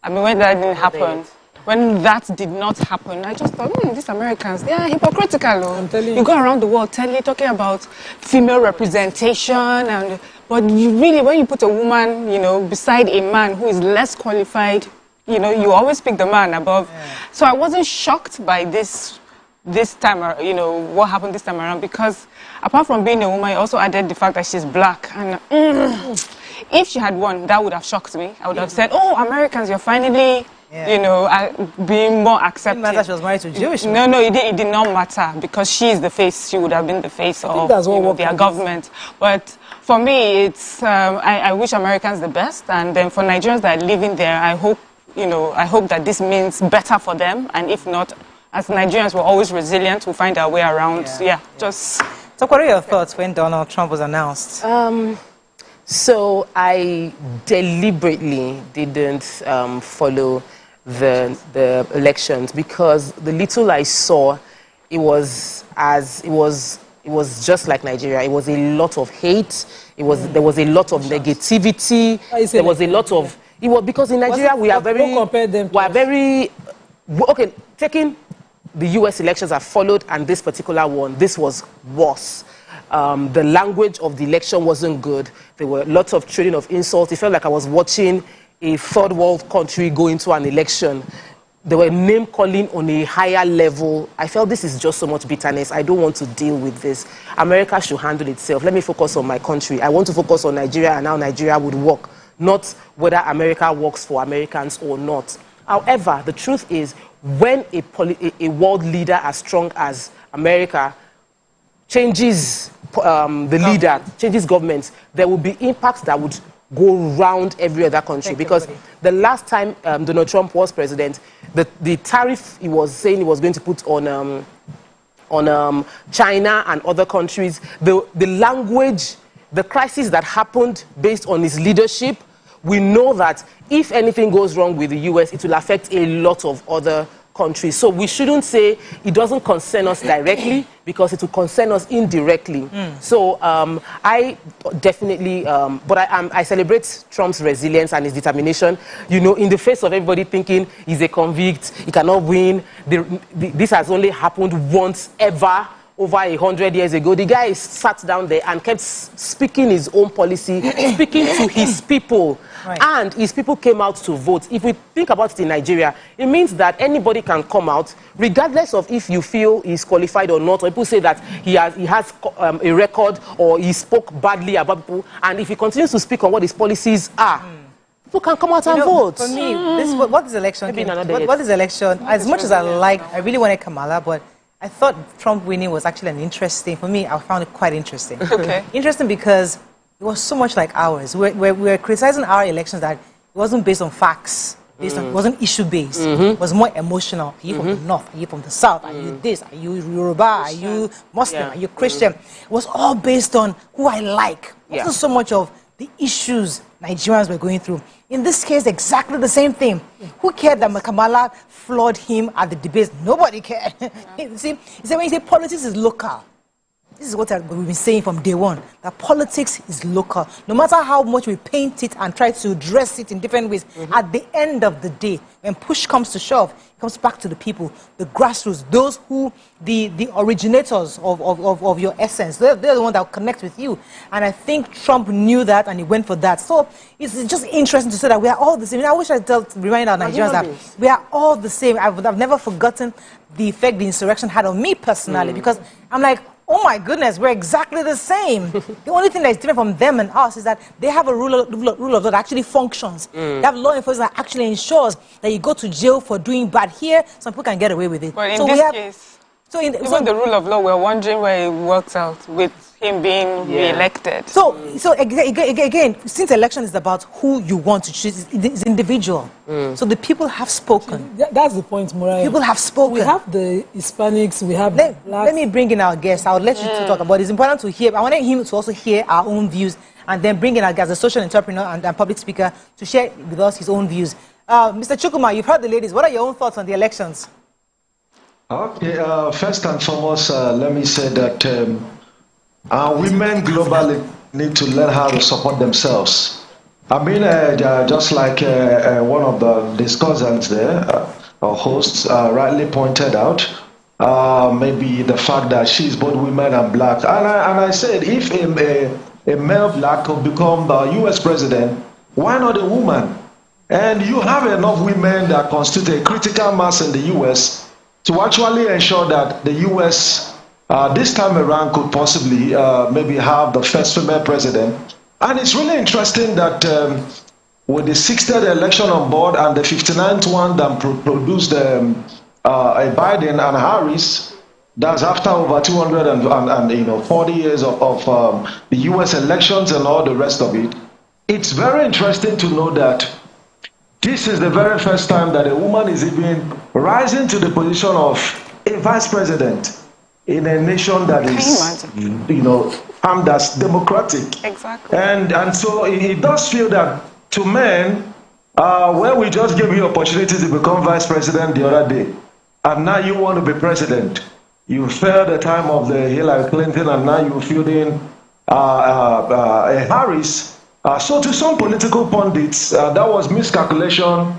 mean, when that didn't happen, when that did not happen, I just thought, these Americans, they are hypocritical. I'm telling you. You go around the world talking about female representation, but you really, when you put a woman, beside a man who is less qualified, you always pick the man above. Yeah. So I wasn't shocked by this time, what happened this time around, because apart from being a woman, I also added the fact that she's black. And if she had won, that would have shocked me. I would have said, oh, Americans, you're finally... being more accepted. It didn't matter she was married to a Jewish man. No, it did not matter, because she is the face. She would have been the face of their government. But for me, it's I wish Americans the best, and then for Nigerians that are living there, I hope that this means better for them. And if not, as Nigerians, we're always resilient. We'll find our way around. Just. So, what are your thoughts when Donald Trump was announced? So I deliberately didn't follow the elections, because the little I saw, it was just like Nigeria. It was a lot of hate. There was a lot of negativity. There was a lot of because in Nigeria we are very okay. Taking the U.S. elections are followed, and this particular one, this was worse. The language of the election wasn't good. There were lots of trading of insults. It felt like I was watching a third world country go into an election. There were name calling on a higher level. I felt this is just so much bitterness. I don't want to deal with this. America should handle itself. Let me focus on my country. I want to focus on Nigeria and how Nigeria would work, not whether America works for Americans or not. However, the truth is, when a world leader as strong as America changes the leader, changes governments, there will be impacts that would go around every other country. Because the last time Donald Trump was president, the tariff he was saying he was going to put on China and other countries, the language, the crisis that happened based on his leadership, we know that if anything goes wrong with the US, it will affect a lot of other countries. So we shouldn't say it doesn't concern us directly, because it will concern us indirectly. So I definitely, but I celebrate Trump's resilience and his determination. In the face of everybody thinking he's a convict, he cannot win. This has only happened once ever, over 100 years ago. The guy sat down there and kept speaking his own policy, speaking to his people. And his people came out to vote. If we think about it in Nigeria, it means that anybody can come out, regardless of if you feel he's qualified or not, or people say that he has a record or he spoke badly about people, and if he continues to speak on what his policies are, people can come out and vote. For me, what is election? What is election? As much as I really wanted Kamala, but I thought Trump winning was actually interesting. For me, I found it quite interesting. Okay. Interesting because it was so much like ours. We're criticizing our elections that it wasn't based on facts. It wasn't issue-based. It was more emotional. Are you from the north? Are you from the south? Are you this? Are you Yoruba? Are you Muslim? Are you Christian? It was all based on who I like. It wasn't so much of the issues Nigerians were going through. In this case, exactly the same thing. Who cared that Kamala floored him at the debates? Nobody cared. See, when you say politics is local, this is what we've been saying from day one, that politics is local. No matter how much we paint it and try to dress it in different ways, at the end of the day, when push comes to shove, it comes back to the people, the grassroots, those who, the originators of your essence. They're the ones that will connect with you. And I think Trump knew that, and he went for that. So it's just interesting to say that we are all the same. I wish I remind our Nigerians that we are all the same. I've never forgotten the effect the insurrection had on me personally, because I'm like, oh my goodness, we're exactly the same. The only thing that's different from them and us is that they have a rule of law that actually functions. They have law enforcement that actually ensures that you go to jail for doing bad. Here, some people can get away with it. But in this case, So even the rule of law, we're wondering where it works out with him being re-elected. So again, since election is about who you want to choose, it's individual. So the people have spoken. That's the point, Muriah. People have spoken. We have the Hispanics, we have the blacks. Let me bring in our guests. I would let you two talk about it. It's important to hear. I wanted him to also hear our own views and then bring in our guest, a social entrepreneur and public speaker, to share with us his own views. Mr. Chukwuma, you've heard the ladies. What are your own thoughts on the elections? Okay, first and foremost, let me say that women globally need to learn how to support themselves. I mean, just like one of the discussants there, or hosts, rightly pointed out, maybe the fact that she's both women and black. And I said, if a male black could become the U.S. president, why not a woman? And you have enough women that constitute a critical mass in the U.S. to actually ensure that the U.S. This time around could possibly maybe have the first female president. And it's really interesting that with the 60th election on board and the 59th one that produced a Biden and Harris, that's after over 240 years of the U.S. elections and all the rest of it. It's very interesting to know that this is the very first time that a woman is even rising to the position of a vice president in a nation that is, armed as democratic. Exactly. And so it does feel that to men, where we just gave you opportunity to become vice president the other day, and now you want to be president. You failed the time of the Hillary Clinton, and now you're fielding a Harris. So to some political pundits, that was miscalculation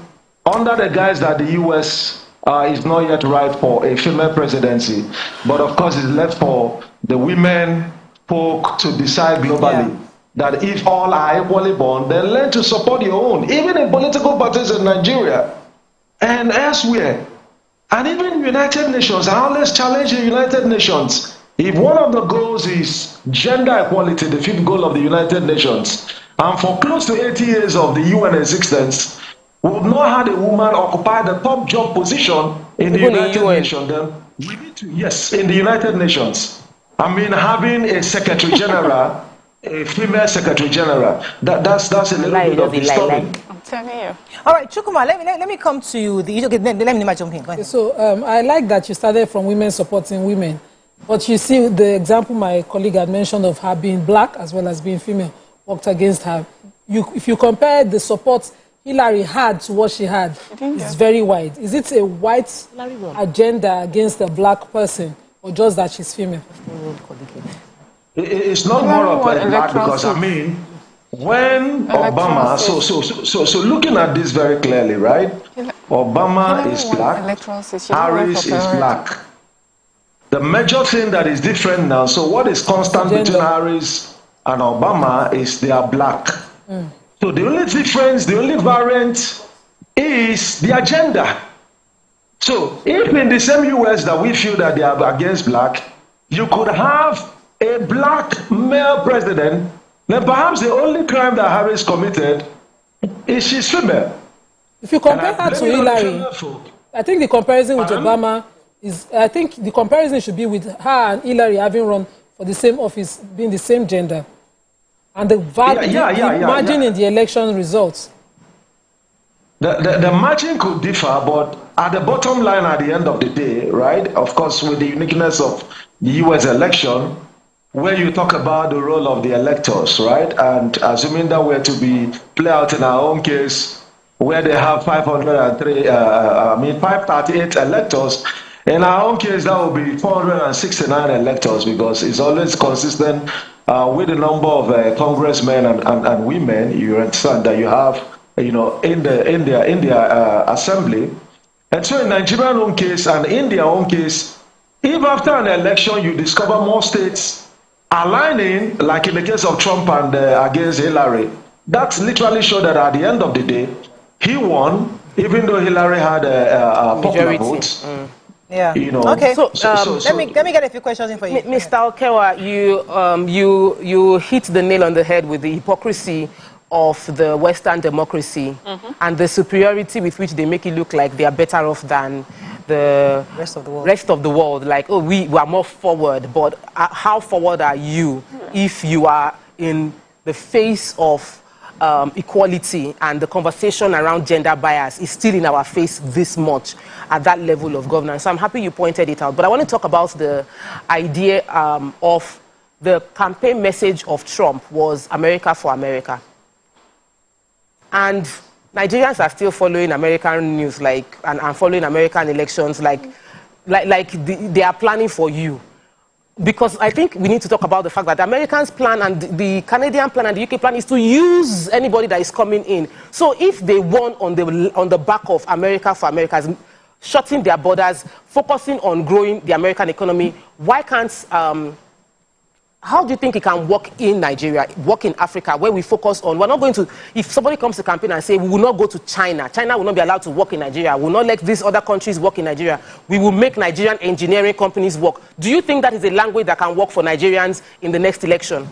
under the guise that the U.S. Is not yet right for a female presidency. But of course, it's left for the women folk to decide globally that if all are equally born, then learn to support your own, even in political parties in Nigeria and elsewhere. And even United Nations, I always challenge the United Nations. If one of the goals is gender equality, the fifth goal of the United Nations, and for close to 80 years of the UN existence, we've not had a woman occupy the top job position in the United Nations. Then we need to, yes, in the United Nations. I mean, having a Secretary General, a female Secretary General, that's a little bit of disturbing. I'm telling you. All right, Chukwuma, let me come to you. Okay, let me jump in. Go ahead. So I like that you started from women supporting women. But you see, the example my colleague had mentioned of her being black as well as being female worked against her. If you compare the support Hillary had to what she had, it's very wide. Is it a white agenda against a black person, or just that she's female? It's not more of a black, because I mean, when Obama, so looking at this very clearly, right? Obama is black, Harris is black. The major thing that is different now, so what is constant between Harris and Obama is they are black. So the only difference, the only variant is the agenda. So if in the same US that we feel that they are against black, you could have a black male president, then perhaps the only crime that Harris committed is she's female. If you compare her to Hillary, I think the comparison with Obama is, I think the comparison should be with her and Hillary having run for the same office, being the same gender. And the margin in the election results. The margin could differ, but at the bottom line, at the end of the day, right, of course, with the uniqueness of the U.S. election, where you talk about the role of the electors, right, and assuming that we're to be play out in our own case, where they have 538 electors, in our own case, that will be 469 electors, because it's always consistent with the number of congressmen and women. You understand that you have, in their assembly. And so in Nigeria's own case and in their own case, if after an election you discover more states aligning, like in the case of Trump and against Hillary, that's literally show that at the end of the day, he won, even though Hillary had a popular vote. Yeah. Okay. So, let me get a few questions in for you. Mr. Okewa, you hit the nail on the head with the hypocrisy of the Western democracy and the superiority with which they make it look like they are better off than the rest of the world. Like, oh, we are more forward, but how forward are you if you are in the face of equality and the conversation around gender bias is still in our face this much at that level of governance? So I'm happy you pointed it out. But I want to talk about the idea of the campaign message of Trump was America for America. And Nigerians are still following American news, and following American elections, they are planning for you. Because I think we need to talk about the fact that the Americans' plan and the Canadian plan and the UK plan is to use anybody that is coming in. So if they won on the back of America for Americans, shutting their borders, focusing on growing the American economy, why can't... how do you think it can work in Nigeria, work in Africa, where we focus on... We're not going to... If somebody comes to campaign and say, we will not go to China, China will not be allowed to work in Nigeria, we will not let these other countries work in Nigeria, we will make Nigerian engineering companies work. Do you think that is a language that can work for Nigerians in the next election?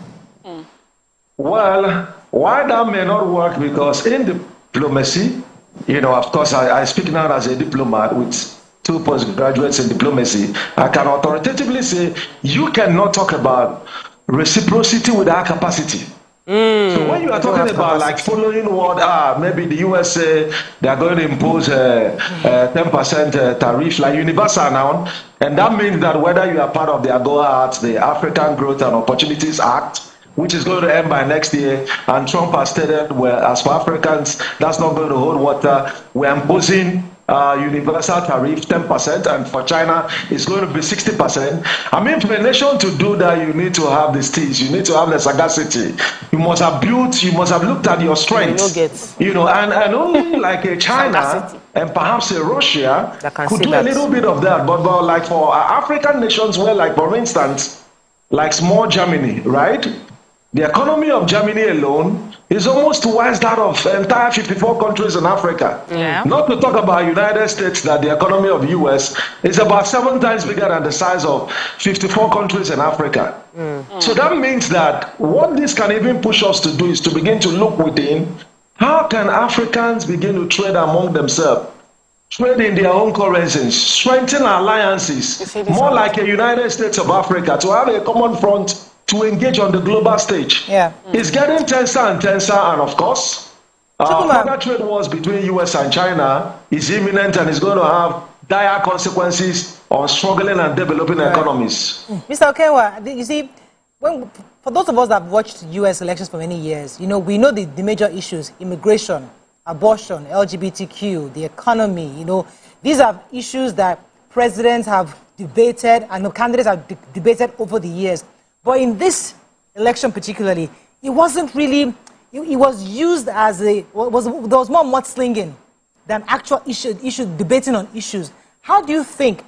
Well, why that may not work, because in diplomacy, of course, I speak now as a diplomat with 2 postgraduates in diplomacy, I can authoritatively say you cannot talk about reciprocity without capacity. So when you are talking about following what maybe the USA, they are going to impose a 10% tariff, like universal now, and that means that whether you are part of the AGOA Act, the African Growth and Opportunities Act, which is going to end by next year, and Trump has stated, well, as for Africans, that's not going to hold water. We're imposing universal tariff 10%, and for China it's going to be 60%. I mean, for a nation to do that, you need to have the steeds, you need to have the sagacity, you must have looked at your strengths, and only like a China and perhaps a Russia could do a little bit of that, but like for African nations, where, like for instance, like small Germany, right? The economy of Germany alone is almost twice that of entire 54 countries in Africa. Yeah. Not to talk about United States, that the economy of US is about 7 times bigger than the size of 54 countries in Africa. So that means that what this can even push us to do is to begin to look within. How can Africans begin to trade among themselves? Trade in their own currencies, strengthen alliances, more like a United States of Africa, to have a common front to engage on the global stage. Yeah. It's getting tenser and tenser, and of course, further trade wars between US and China is imminent and is going to have dire consequences on struggling and developing economies. Mr. Okenwa, you see, for those of us that have watched US elections for many years, we know the major issues: immigration, abortion, LGBTQ, the economy. These are issues that presidents have debated and candidates have debated over the years. But in this election particularly, it wasn't really, it was used as there was more mudslinging than actual issue debating on issues. How do you think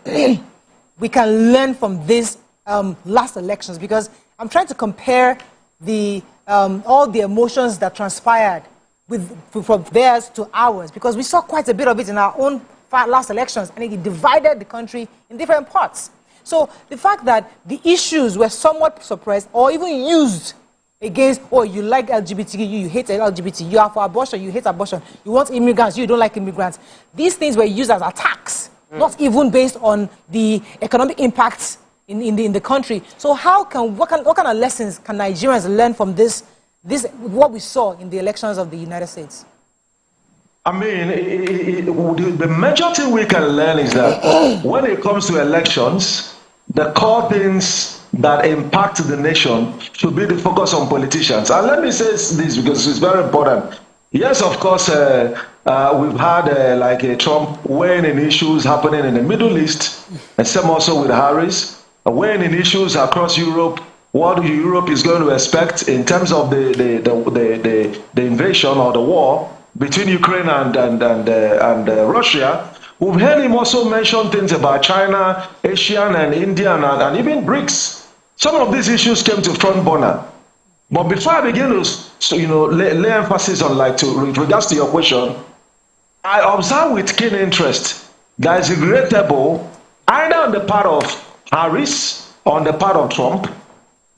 we can learn from these last elections? Because I'm trying to compare all the emotions that transpired from theirs to ours, because we saw quite a bit of it in our own last elections, and it divided the country in different parts. So the fact that the issues were somewhat suppressed or even used against, oh, you like LGBTQ, you hate LGBT, you are for abortion, you hate abortion, you want immigrants, you don't like immigrants. These things were used as attacks, not even based on the economic impacts in the country. So what kind of lessons can Nigerians learn from this what we saw in the elections of the United States? I mean, the major thing we can learn is that when it comes to elections, the core things that impact the nation should be the focus on politicians. And let me say this because it's very important. Yes, of course, we've had like a Trump weighing in issues happening in the Middle East, and some also with Harris, weighing in issues across Europe. What Europe is going to expect in terms of the invasion or the war between Ukraine and Russia. We've heard him also mention things about China, Asian and Indian and even BRICS. Some of these issues came to front burner. But before I begin to lay emphasis on with regards to your question, I observe with keen interest there is regrettable, either on the part of Harris or on the part of Trump,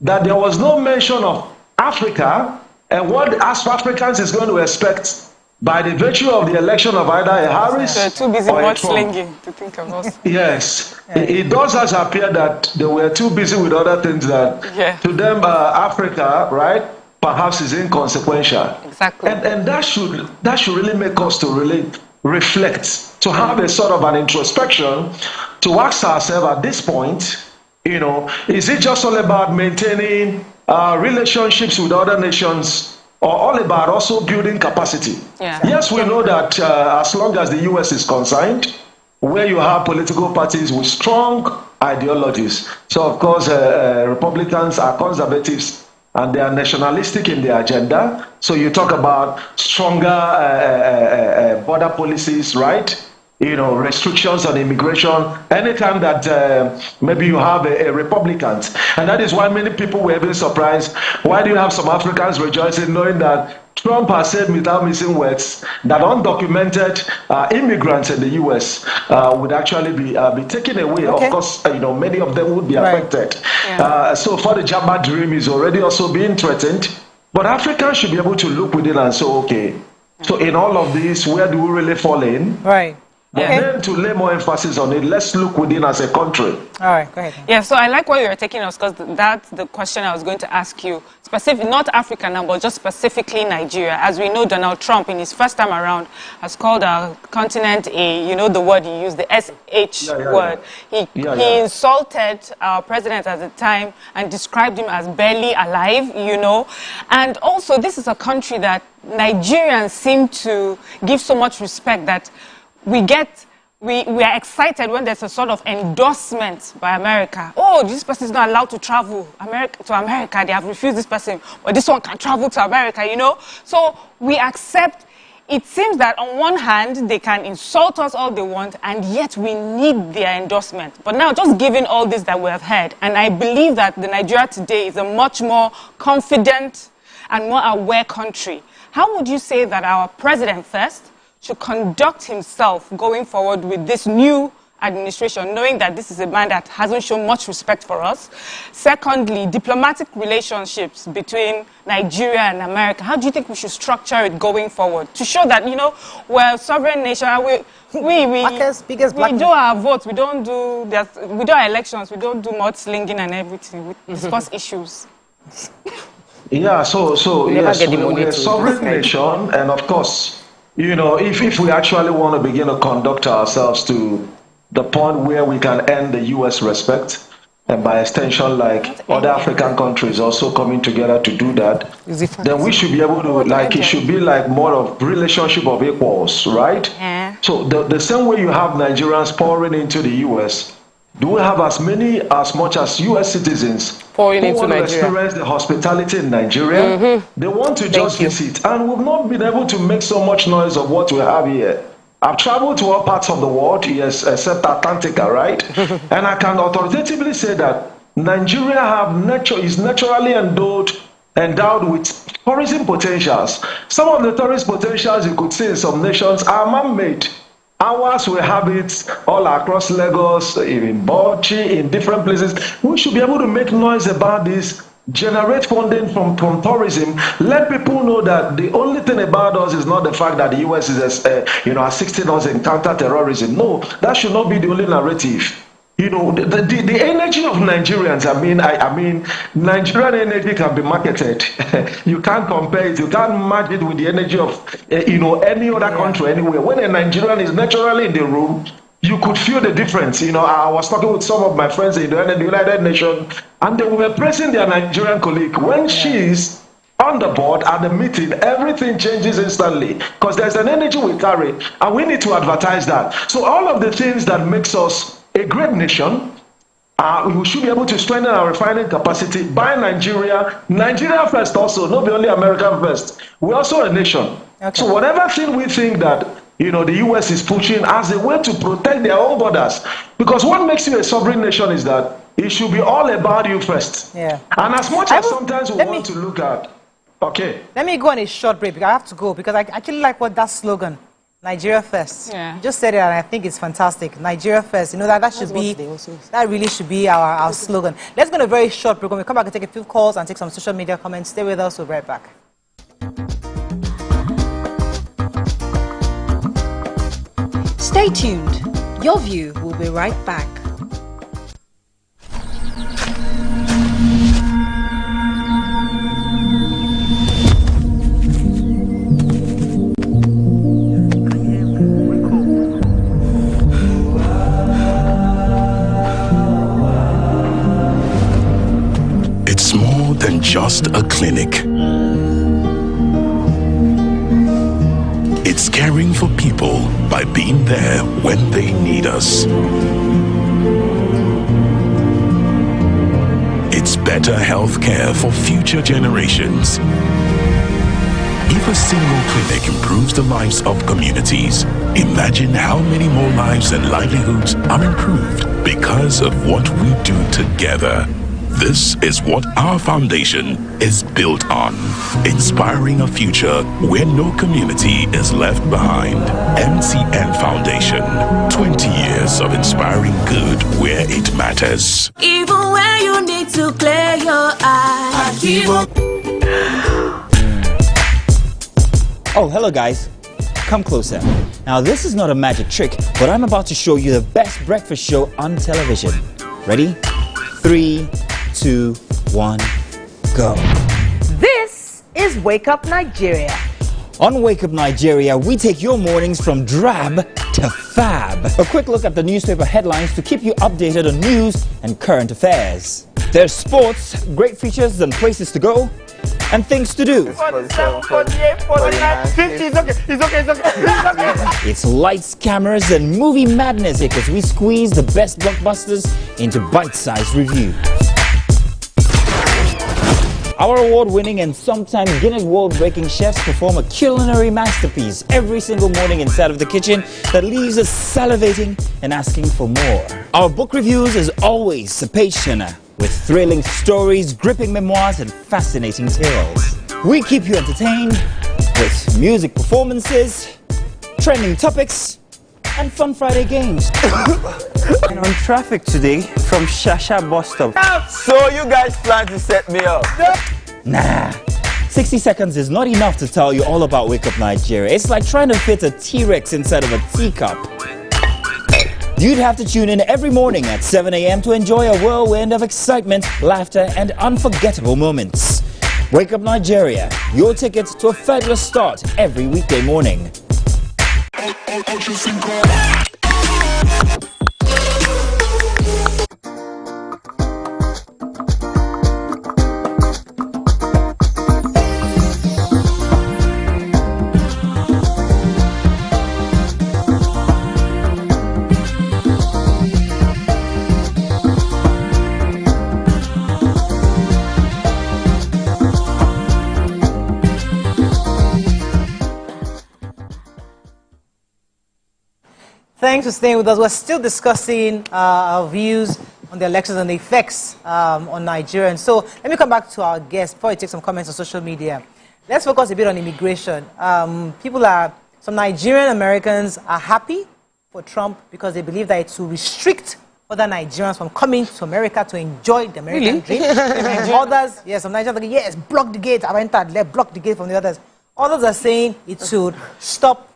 that there was no mention of Africa and what as Africans is going to expect by the virtue of the election of either a Harris They're too busy or a Trump. slinging to think of us. Yes, it does as appear that they were too busy with other things that to them Africa, right, perhaps is inconsequential. Exactly. And that should really make us to really reflect, to have a sort of an introspection, to ask ourselves at this point, you know, is it just all about maintaining relationships with other nations, or all about also building capacity? Yes, we know that as long as the U.S. is concerned, where you have political parties with strong ideologies, so of course Republicans are conservatives and they are nationalistic in their agenda. So you talk about stronger border policies, right? You know, restrictions on immigration, anytime that maybe you have a Republicans. And that is why many people were even surprised. Why do you have some Africans rejoicing knowing that Trump has said without missing words that undocumented immigrants in the U.S. Would actually be taken away. Of course, you know, many of them would be affected. So for the Jabba dream is already also being threatened. But Africans should be able to look within and say, okay, so in all of this, where do we really fall in? Right. But then to lay more emphasis on it, let's look within as a country. All right, go ahead. Yeah, so I like what you're taking us, because that's the question I was going to ask you. Specific, not Africa now, but just specifically Nigeria. As we know, Donald Trump, in his first time around, has called our continent a, you know, the word he used, the SH word. He insulted our president at the time and described him as barely alive, you know. And also, this is a country that Nigerians seem to give so much respect that we are excited when there's a sort of endorsement by America. Oh, this person is not allowed to travel to America. They have refused this person, but this one can travel to America, you know? So we accept. It seems that on one hand, they can insult us all they want, and yet we need their endorsement. But now, just given all this that we have heard, and I believe that the Nigeria today is a much more confident and more aware country, how would you say that our president first should conduct himself going forward with this new administration, knowing that this is a man that hasn't shown much respect for us? Secondly, diplomatic relationships between Nigeria and America. How do you think we should structure it going forward to show that, you know, we're a sovereign nation, we do our votes, we do our elections, we don't do mudslinging and everything. We discuss issues. Yeah, so yes, we're a sovereign nation, and of course, you know, if we actually want to begin to conduct ourselves to the point where we can earn the U.S. respect, and by extension, like other African countries also coming together to do that, then we should be able to, like, it should be like more of relationship of equals, right? So the same way you have Nigerians pouring into the U.S., do we have as much as U.S. citizens pouring who into want to Nigeria, experience the hospitality in Nigeria? They want to just visit, and we've not been able to make so much noise of what we have here. I've traveled to all parts of the world, yes, except Antarctica, right? And I can authoritatively say that Nigeria is naturally endowed with tourism potentials. Some of the tourist potentials you could see in some nations are man-made. Ours, we have it all across Lagos, in Bauchi, in different places. We should be able to make noise about this, generate funding from tourism, let people know that the only thing about us is not the fact that the U.S. is assisting us in counter-terrorism. No, that should not be the only narrative. You know, the energy of Nigerians, I mean, Nigerian energy can be marketed. You can't compare it. You can't match it with the energy of, any other country anywhere. When a Nigerian is naturally in the room, you could feel the difference. You know, I was talking with some of my friends in the United Nations, and they were praising their Nigerian colleague. When she's on the board at the meeting, everything changes instantly because there's an energy we carry, and we need to advertise that. So all of the things that makes us a great nation, we should be able to strengthen our refining capacity by Nigeria first also, not only America first. We're also a nation. So whatever thing we think that, the U.S. is pushing as a way to protect their own borders, because what makes you a sovereign nation is that it should be all about you first. Yeah. And as much as sometimes we want to look at, let me go on a short break because I have to go, because I actually like what that slogan, Nigeria first. Yeah. You just said it, and I think it's fantastic. Nigeria first. That really should be our slogan. Let's go on a very short break. When we come back and take a few calls and take some social media comments. Stay with us. We'll be right back. Stay tuned. Your View will be right back. It's more than just a clinic. It's caring for people by being there when they need us. It's better health care for future generations. If a single clinic improves the lives of communities, imagine how many more lives and livelihoods are improved because of what we do together. This is what our foundation is built on, inspiring a future where no community is left behind. MTN Foundation, 20 years of inspiring good where it matters. Even when you need to clear your eyes. Oh, hello guys. Come closer. Now this is not a magic trick, but I'm about to show you the best breakfast show on television. Ready? 3, 2, 1, go. This is Wake Up Nigeria. On Wake Up Nigeria, we take your mornings from drab to fab. A quick look at the newspaper headlines to keep you updated on news and current affairs. There's sports, great features and places to go, and things to do. It's lights, cameras, and movie madness because we squeeze the best blockbusters into bite-sized reviews. Our award-winning and sometimes Guinness World-breaking chefs perform a culinary masterpiece every single morning inside of the kitchen that leaves us salivating and asking for more. Our book reviews is always a page-turner with thrilling stories, gripping memoirs, and fascinating tales. We keep you entertained with music performances, trending topics, and fun Friday games. And on traffic today from Shasha bus stop. So you guys plan to set me up? Nah. 60 seconds is not enough to tell you all about Wake Up Nigeria. It's like trying to fit a T-Rex inside of a teacup. You'd have to tune in every morning at 7 a.m. to enjoy a whirlwind of excitement, laughter, and unforgettable moments. Wake Up Nigeria, your ticket to a fabulous start every weekday morning. Thanks for staying with us. We're still discussing our views on the elections and the effects on Nigerians. So let me come back to our guest before I take some comments on social media. Let's focus a bit on immigration. Some Nigerian Americans are happy for Trump because they believe that it will restrict other Nigerians from coming to America to enjoy the American dream. And others, yes, some Nigerians are like, yes, block the gate. I went out, block the gate from the others. Others are saying it should stop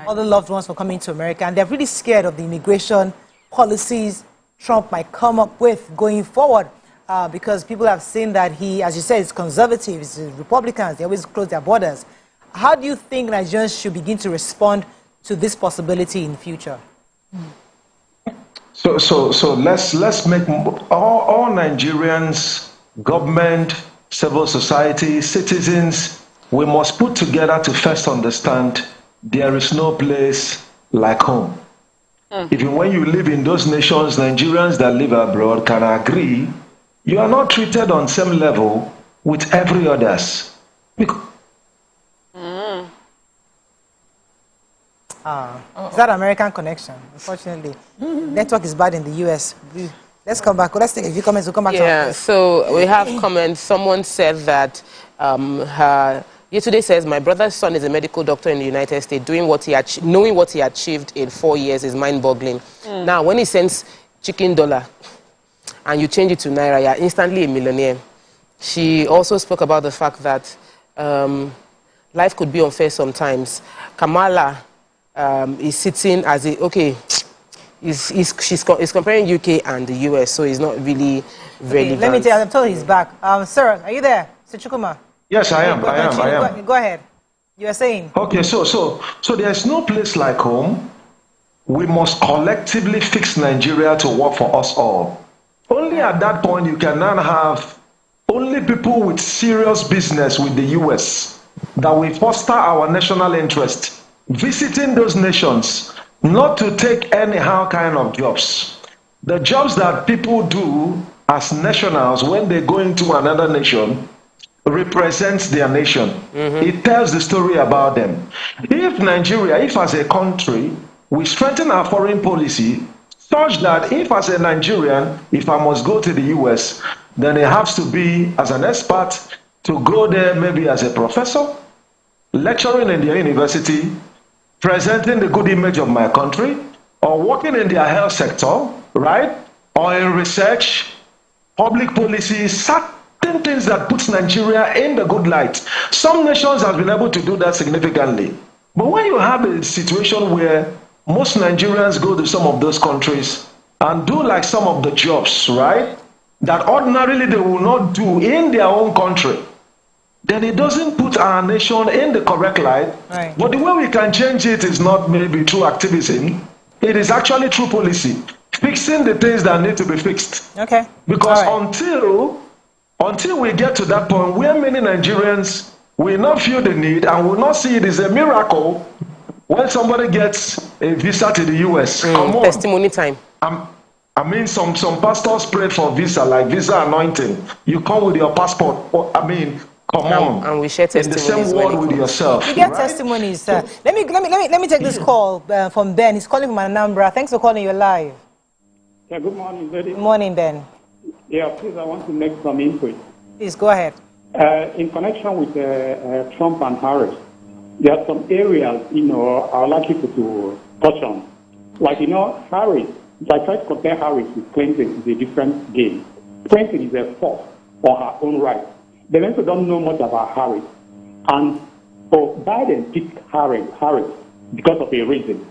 other loved ones from coming to America, and they're really scared of the immigration policies Trump might come up with going forward because people have seen that he, as you said, is conservative, he's Republicans, they always close their borders. How do you think Nigerians should begin to respond to this possibility in the future? So let's make all Nigerians, government, civil society, citizens, we must put together to first understand there is no place like home. Even when you live in those nations, Nigerians that live abroad can agree you are not treated on same level with every others. Is that American connection? Unfortunately, network is bad in the US. Let's come back. Let's take a few comments. We'll come back to our so we have comments. Someone said that yesterday says, my brother's son is a medical doctor in the United States. Knowing what he achieved in 4 years is mind-boggling. Now, when he sends chicken dollar and you change it to Naira, you're instantly a millionaire. She also spoke about the fact that life could be unfair sometimes. Kamala is sitting as a, okay, she's comparing UK and the US, so it's not really relevant. Let me tell you, I'm told he's back. Sir, are you there? Chukuma? Yes, I am. Go ahead. You are saying? Okay, so there's no place like home. We must collectively fix Nigeria to work for us all. Only at that point you can now have only people with serious business with the US that will foster our national interest, visiting those nations, not to take anyhow kind of jobs. The jobs that people do as nationals when they go into another nation represents their nation. It tells the story about them. If Nigeria, if as a country, we strengthen our foreign policy such that if as a Nigerian, if I must go to the US, then it has to be as an expert to go there maybe as a professor, lecturing in their university, presenting the good image of my country, or working in their health sector, right? Or in research, public policy, certain things that puts Nigeria in the good light. Some nations have been able to do that significantly. But when you have a situation where most Nigerians go to some of those countries and do like some of the jobs, right, that ordinarily they will not do in their own country, then it doesn't put our nation in the correct light. Right. But the way we can change it is not maybe through activism. It is actually through policy, fixing the things that need to be fixed. Okay. Because until we get to that point where many Nigerians will not feel the need and will not see it as a miracle when somebody gets a visa to the US. Testimony time. I mean, some pastors prayed for visa, like visa anointing. You come with your passport. Come on. And we share testimonies. In the same word with yourself. You get testimonies, sir. Let me take this call from Ben. He's calling from Anambra. Thanks for calling. You're live. Yeah, good morning, lady. Good morning, Ben. Yeah, please, I want to make some input. Please, go ahead. In connection with Trump and Harris, there are some areas, I would like people to touch on. Like, Harris, if I try to compare Harris with Clinton, it's a different game. Clinton is a force on her own right. The people don't know much about Harris. And so Biden picked Harris because of a reason.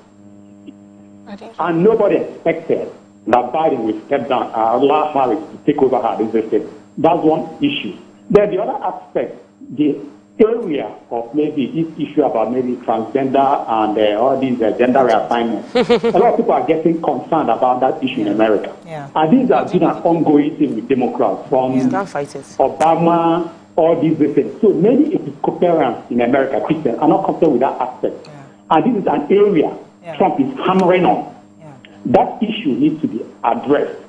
And nobody expected that Biden will step down and allow Harris to take over her leadership. That's one issue. Then the other aspect, the area of maybe this issue about maybe transgender and all these gender reassignments. A lot of people are getting concerned about that issue in America. Yeah. And these have been an ongoing thing with Democrats from Obama, all these things. So many Episcopalians in America, Christians, are not concerned with that aspect. Yeah. And this is an area Trump is hammering on. Yeah. That issue needs to be addressed.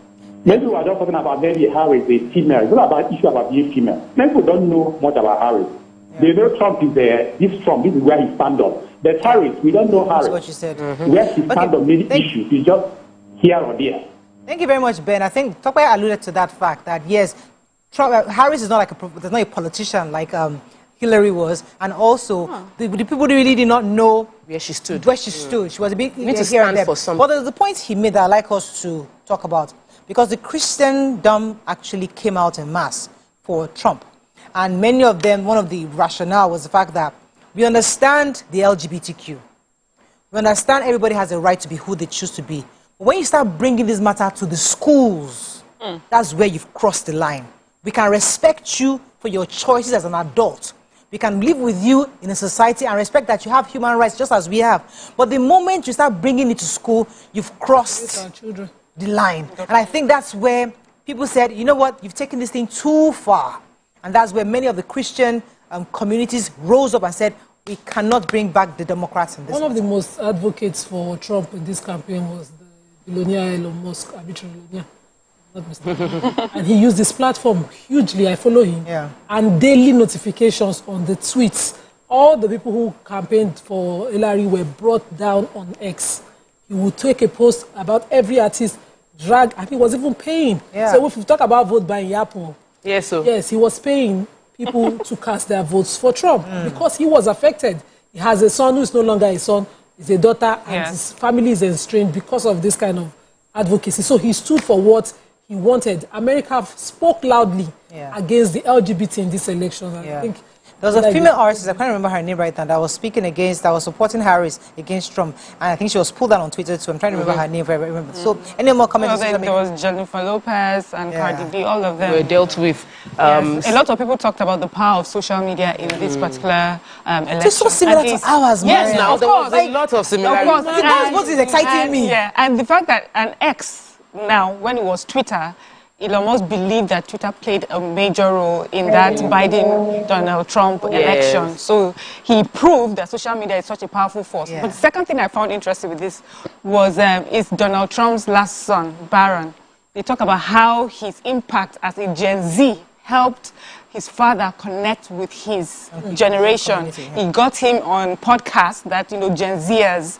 Many people are just talking about maybe Harris, a female. It's not about issue about being female. Many people don't know much about Harris. Yeah. They know Trump is there. This is where he stands on. But Harris, we don't know Harris. That's what you said. Where he stands on many issues. He's just here or there. Thank you very much, Ben. I think Tokwe alluded to that fact that yes, Harris is not not a politician like Hillary was, and also the people really did not know where she stood. She was a bit here and there. For some. But the point he made that I'd like us to talk about, because the Christendom actually came out en masse for Trump. And many of them, one of the rationale was the fact that we understand the LGBTQ. We understand everybody has a right to be who they choose to be. But when you start bringing this matter to the schools, that's where you've crossed the line. We can respect you for your choices as an adult. We can live with you in a society and respect that you have human rights just as we have. But the moment you start bringing it to school, you've crossed the line. And I think that's where people said, you know what, you've taken this thing too far. And that's where many of the Christian communities rose up and said, we cannot bring back the Democrats in this. One of the most advocates for Trump in this campaign was the billionaire Elon Musk, arbitrary billionaire, not mistaken. And he used this platform hugely. I follow him. Yeah. And daily notifications on the tweets. All the people who campaigned for Hillary were brought down on X. He would take a post about every artist, drag, and he was even paying. Yeah. So if we talk about vote buying Yapo, yes, he was paying people to cast their votes for Trump because he was affected. He has a son who is no longer a son, he's a daughter, and his family is estranged because of this kind of advocacy. So he stood for what he wanted. America spoke loudly against the LGBT in this election. And I think There was a female artist, I can't remember her name right now, that was speaking against, that was supporting Harris against Trump. And I think she was pulled down on Twitter too. I'm trying to remember her name if I remember. So, any more comments? There was Jennifer Lopez and Cardi B, all of them were dealt with. Yes. A lot of people talked about the power of social media in this particular election. It's so similar to ours, man. Yes, now, there was a lot of similarities. Of course, that's what is exciting me. Yeah, and the fact that an X now, when it was Twitter, Elon Musk believed that Twitter played a major role in that Biden-Donald Trump election. So he proved that social media is such a powerful force. But the second thing I found interesting with this was is Donald Trump's last son, Barron. They talk about how his impact as a Gen Z helped his father connect with his generation. He got him on podcasts that, Gen Zers,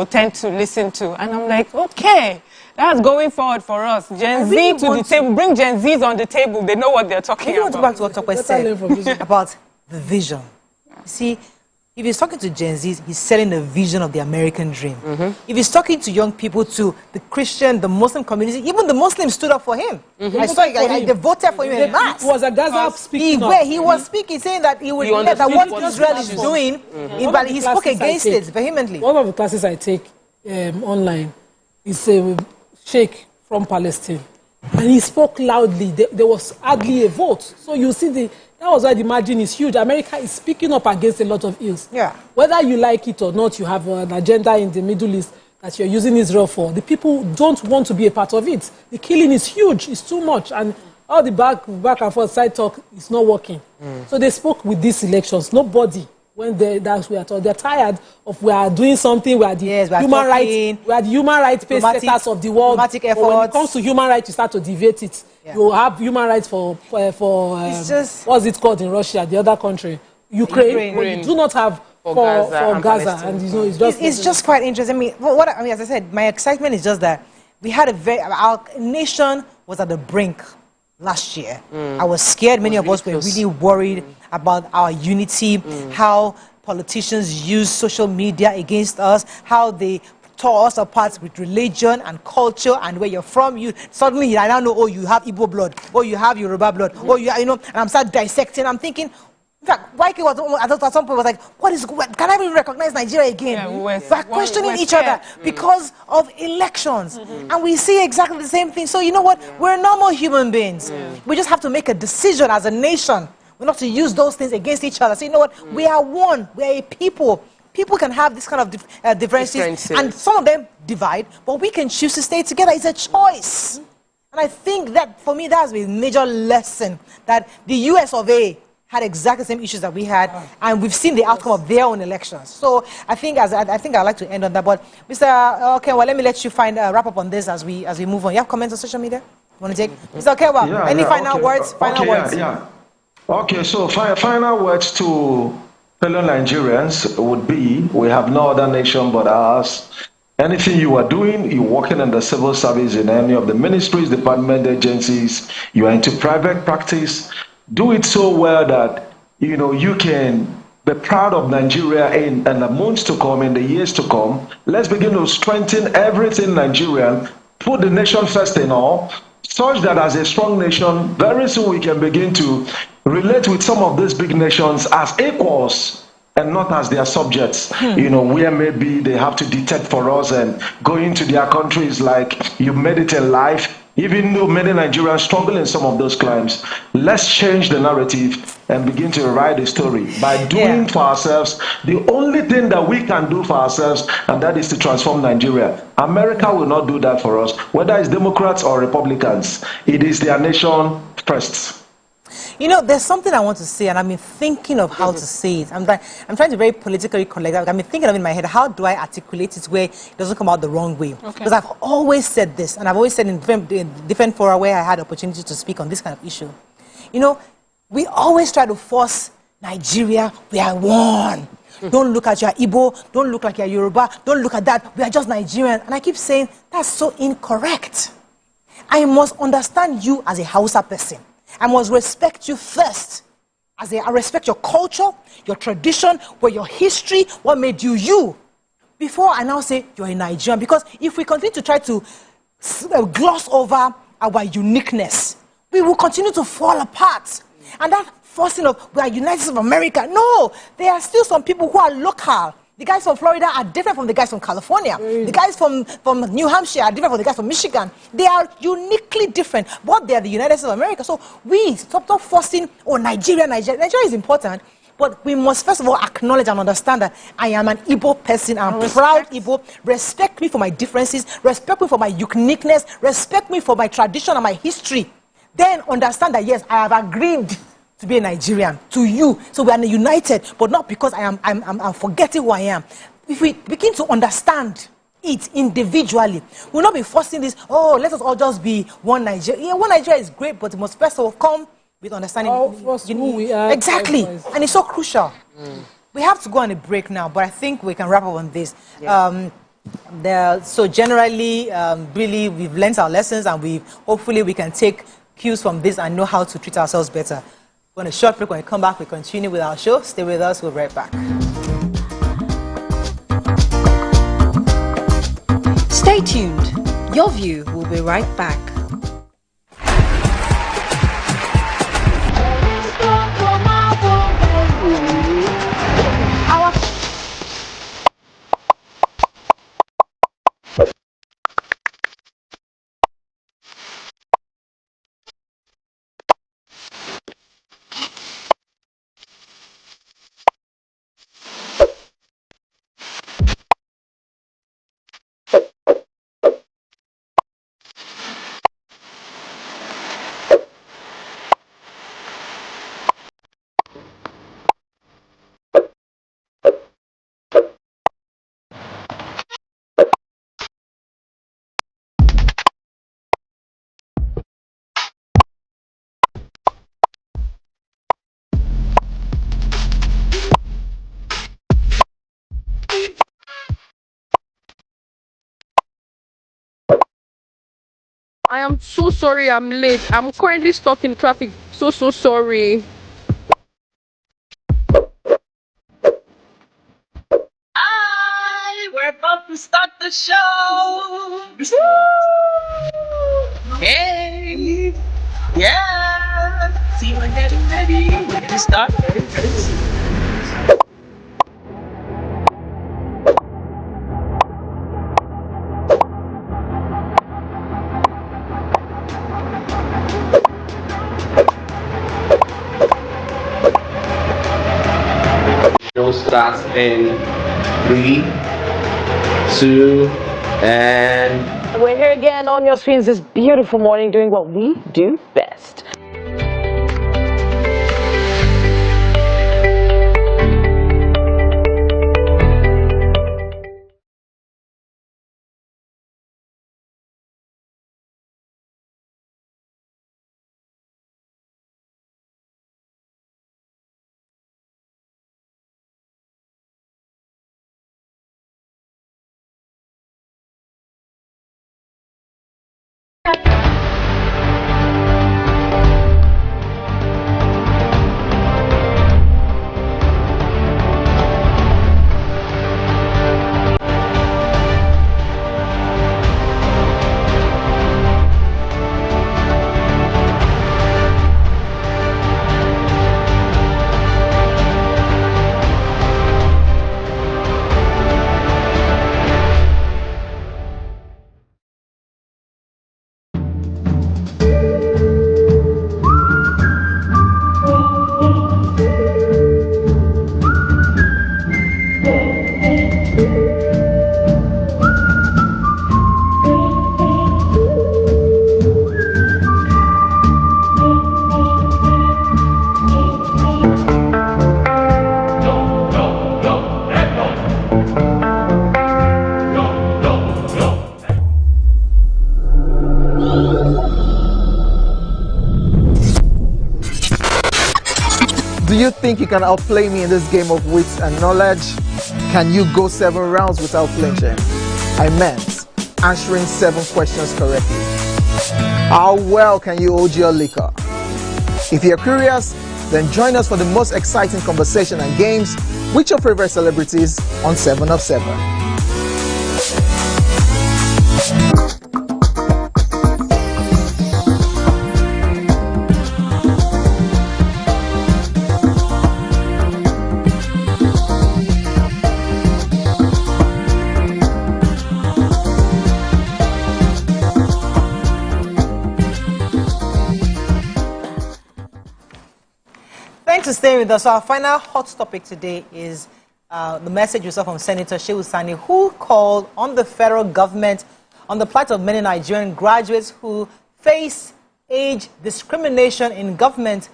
tend to listen to. And I'm like, okay. That's going forward for us. Gen Z to the table. Bring Gen Zs on the table. They know what they're talking about. I want to go back to what Tokwe said about the vision. You see, if he's talking to Gen Zs, he's selling the vision of the American dream. If he's talking to young people, to the Christian, the Muslim community, even the Muslims stood up for him. I saw they voted for him in mass. He was a Gaza speaking. He was speaking, saying that he would that what Israel is doing, but he spoke against it vehemently. One of the classes I take online is a Sheikh from Palestine, and he spoke loudly. There was hardly a vote. So you see, that was why the margin is huge. America is speaking up against a lot of ills. Yeah. Whether you like it or not, you have an agenda in the Middle East that you're using Israel for. The people don't want to be a part of it. The killing is huge. It's too much. And all the back and forth side talk is not working. So they spoke with these elections. Nobody, when they're tired of we are doing something, we are the human rights based status of the world. But when it comes to human rights, you start to deviate it. You have human rights for what's it called in Russia, the other country, Ukraine. But you do not have for Gaza, and it's just quite interesting. I mean, as I said, my excitement is just that we had our nation was at the brink last year. I was scared. Many of us were really worried about our unity, how politicians use social media against us, how they tore us apart with religion and culture and where you're from. Suddenly I now know, oh, you have Igbo blood, or you have Yoruba blood, or and I'm start dissecting. I'm thinking, in fact, YK was at some point was like, can I even recognize Nigeria again? We're questioning each other because of elections. And we see exactly the same thing. So you know what? We're normal human beings. We just have to make a decision as a nation. We're not to use those things against each other. So you know what? We are one. We are a people. People can have this kind of differences, and some of them divide, but we can choose to stay together. It's a choice. And I think that, for me, that's a major lesson, that the US of A had exactly the same issues that we had, and we've seen the outcome of their own elections. So I think I'd like to end on that. But Mr. Okay, well, let me let you wrap up on this as we move on. You have comments on social media? You want to take? Mr. Okay, well, any final words? Okay, so final words to fellow Nigerians would be: we have no other nation but ours. Anything you are doing, you're working in the civil service in any of the ministries, department, agencies, you are into private practice, do it so well that you can be proud of Nigeria in the months to come, in the years to come. Let's begin to strengthen everything Nigerian, put the nation first in all, such that as a strong nation, very soon we can begin to relate with some of these big nations as equals and not as their subjects, where maybe they have to dictate for us and go into their countries like you made it in life. Even though many Nigerians struggle in some of those climes, let's change the narrative and begin to write a story by doing for ourselves the only thing that we can do for ourselves, and that is to transform Nigeria. America will not do that for us, whether it's Democrats or Republicans. It is their nation first. There's something I want to say, and I've been thinking of how to say it. I'm trying to very politically collect that. I've been thinking of it in my head, how do I articulate it where it doesn't come out the wrong way? Because I've always said this, and I've always said in different fora where I had opportunity to speak on this kind of issue. We always try to force Nigeria, we are one. Don't look at your Igbo, don't look like your Yoruba, don't look at that, we are just Nigerian. And I keep saying, that's so incorrect. I must understand you as a Hausa person. I must respect you first. I respect your culture, your tradition, your history, what made you you, before I now say you're a Nigerian. Because if we continue to try to gloss over our uniqueness, we will continue to fall apart. And that forcing of, we are United States of America. No, there are still some people who are local. The guys from Florida are different from the guys from California. The guys from New Hampshire are different from the guys from Michigan. They are uniquely different, but they are the United States of America. So we stop forcing, oh, Nigeria. Nigeria is important, but we must first of all acknowledge and understand that I am an Igbo person. I'm proud Igbo. Respect me for my differences. Respect me for my uniqueness. Respect me for my tradition and my history. Then understand that, yes, I have agreed to be a Nigerian, to you. So we are united, but not because I'm forgetting who I am. If we begin to understand it individually, we'll not be forcing this, oh, let us all just be one Nigeria. Yeah, one Nigeria is great, but it must first of all come with understanding. Who we are. Exactly. And it's so crucial. We have to go on a break now, but I think we can wrap up on this. Yeah. So generally, really, we've learned our lessons, and hopefully we can take cues from this and know how to treat ourselves better. We're on a short break. When we come back, we continue with our show. Stay with us. We'll be right back. Stay tuned. Your View will be right back. I am so sorry I'm late. I'm currently stuck in traffic. So sorry. Hi, we're about to start the show. Hey, yeah. See, we're getting ready. We're gonna start very soon. Show starts in 3, 2, and we're here again on your screens this beautiful morning doing what we do best. Do you think you can outplay me in this game of wits and knowledge? Can you go 7 rounds without flinching? I meant answering 7 questions correctly. How well can you hold your liquor? If you're curious, then join us for the most exciting conversation and games with your favorite celebrities on 7 of 7. staying with us. So our final hot topic today is the message we saw from Senator Shehu Sani, who called on the federal government on the plight of many Nigerian graduates who face age discrimination in government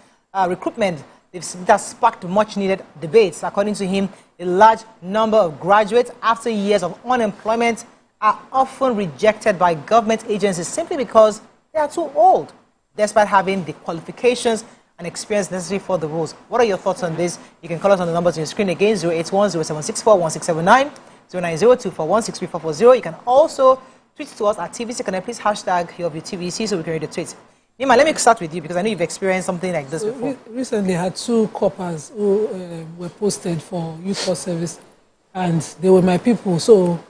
recruitment. That sparked much-needed debates. According to him, a large number of graduates, after years of unemployment, are often rejected by government agencies simply because they are too old, despite having the qualifications and experience necessary for the roles. What are your thoughts on this? You can call us on the numbers on your screen again, 081-0764-1679, 0902-4163-440. You can also tweet to us at TVC Connect. Please hashtag your TVC so we can read the tweets. Nima, let me start with you because I know you've experienced something like this before. Recently, I had two coppers who were posted for youth corps service, and they were my people. So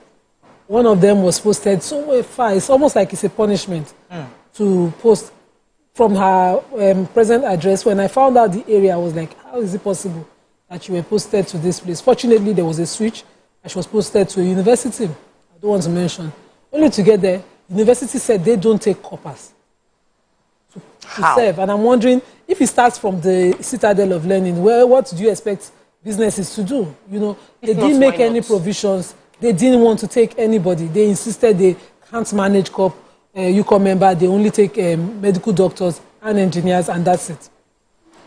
one of them was posted somewhere far. It's almost like it's a punishment to post from her present address. When I found out the area, I was like, how is it possible that you were posted to this place? Fortunately, there was a switch, and she was posted to a university. I don't want to mention. Only to get there, the university said they don't take coppers to serve. And I'm wondering, if it starts from the citadel of learning, well, what do you expect businesses to do? You know, they didn't make any provisions. They didn't want to take anybody. They insisted they can't manage UCOM member. They only take medical doctors and engineers, and that's it.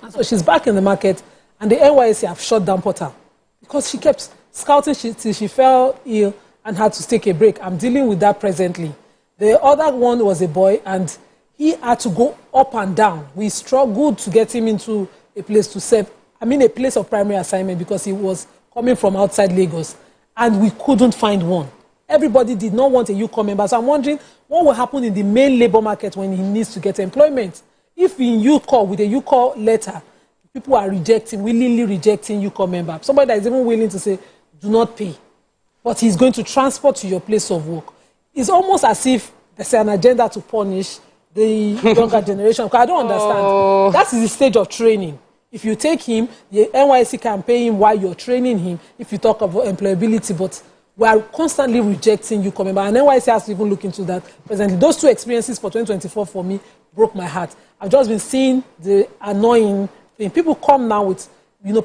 And so she's back in the market, and the NYSC have shut down Portal because she kept scouting till she fell ill and had to take a break. I'm dealing with that presently. The other one was a boy, and he had to go up and down. We struggled to get him into a place to serve. I mean, a place of primary assignment, because he was coming from outside Lagos, and we couldn't find one. Everybody did not want a UCOM member. So I'm wondering what will happen in the main labor market when he needs to get employment. If in UCOM, with a UCOM letter, people are willingly rejecting UCOM member, somebody that is even willing to say, do not pay, but he's going to transport to your place of work. It's almost as if there's an agenda to punish the younger generation. I don't understand. That is the stage of training. If you take him, the NYSC can pay him while you're training him, if you talk about employability, but we are constantly rejecting UCOM member, and NYSC has to even look into that presently. Those two experiences for 2024 for me broke my heart. I've just been seeing the annoying thing. People come now with,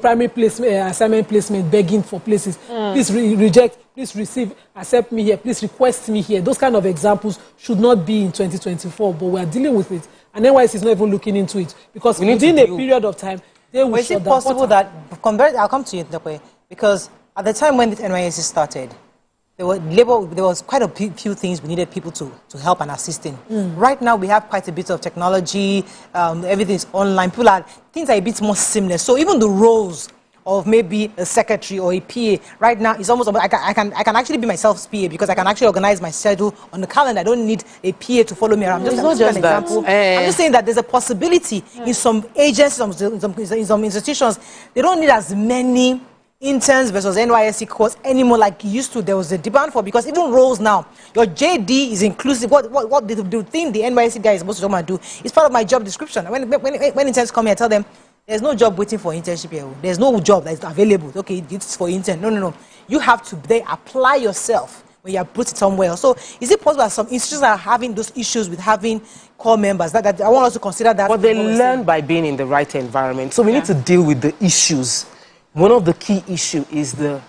primary placement, assignment placement, begging for places. Please reject, please receive, accept me here, please request me here. Those kind of examples should not be in 2024, but we are dealing with it. And NYSC is not even looking into it, because within a period of time, they will shut down. Is it possible that, I'll come to you that way, because at the time when the NYSC started, there was quite a few things we needed people to help and assist in. Right now, we have quite a bit of technology. Everything's online. Things are a bit more seamless. So even the roles of maybe a secretary or a PA right now is almost. I can actually be myself's PA, because I can actually organize my schedule on the calendar. I don't need a PA to follow me around. It's not just that. I'm just saying that there's a possibility in some agencies, in some institutions, they don't need as many interns versus NYSC course anymore like it used to. There was a demand for, because even roles now, your JD is inclusive. What the thing the NYSC guy is supposed to come and do is part of my job description. When interns come here, I tell them, there's no job waiting for internship here. There's no job that is available. Okay, it's for intern. No. You have to apply yourself when you are put it somewhere else. So is it possible that some institutions are having those issues with having core members? That I want us to consider that. But they learn by being in the right environment. So we need to deal with the issues. One of the key issues is the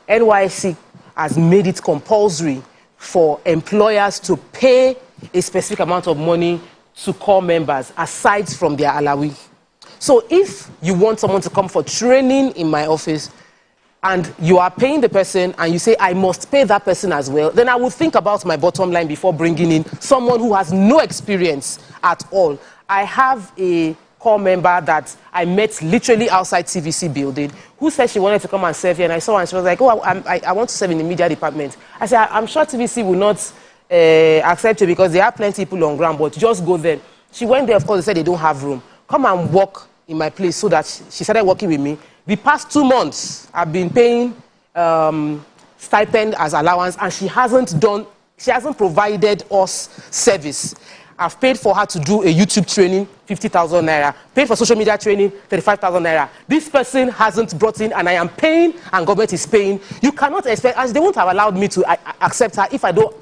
NYSC has made it compulsory for employers to pay a specific amount of money to core members aside from their alawi. So if you want someone to come for training in my office and you are paying the person and you say, I must pay that person as well, then I will think about my bottom line before bringing in someone who has no experience at all. I have a core member that I met literally outside TVC building who said she wanted to come and serve here, and I saw her and she was like, I want to serve in the media department. I said, I'm sure TVC will not accept you because there are plenty of people on ground, but just go there. She went there, of course, they said they don't have room. Come and work in my place, so that she started working with me. The past 2 months, I've been paying stipend as allowance, and she hasn't provided us service. I've paid for her to do a YouTube training, 50,000 naira. Paid for social media training, 35,000 naira. This person hasn't brought in, and I am paying, and government is paying. You cannot expect, as they won't have allowed me to accept her if I don't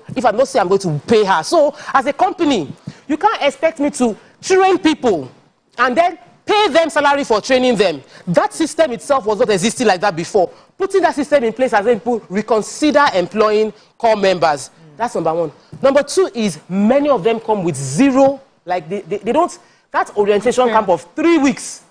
say I'm going to pay her. So, as a company, you can't expect me to train people and then pay them salary for training them. That system itself was not existing like that before. Putting that system in place has made people reconsider employing core members. That's number one. Number two is many of them come with zero, like they don't, that orientation camp of 3 weeks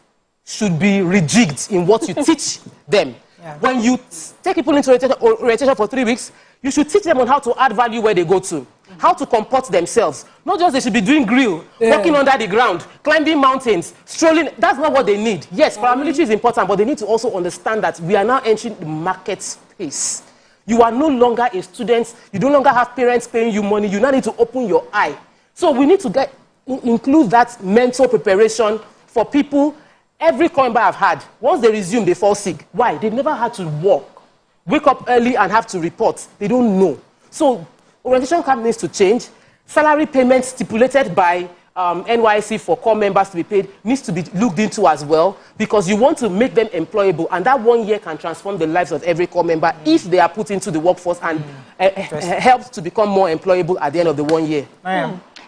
should be rejigged in what you teach them. Yeah. When you take people into orientation for 3 weeks, you should teach them on how to add value where they go to, how to comport themselves. Not just they should be doing grill, walking under the ground, climbing mountains, strolling. That's not what they need. Yes, paramilitary is important, but they need to also understand that we are now entering the market space. You are no longer a student. You no longer have parents paying you money. You now need to open your eye. So we need to include that mental preparation for people. Every core member I've had, once they resume, they fall sick. Why? They've never had to walk, wake up early and have to report. They don't know. So orientation camp needs to change. Salary payments stipulated by NYSC for core members to be paid needs to be looked into as well, because you want to make them employable, and that 1 year can transform the lives of every core member if they are put into the workforce and helps to become more employable at the end of the 1 year.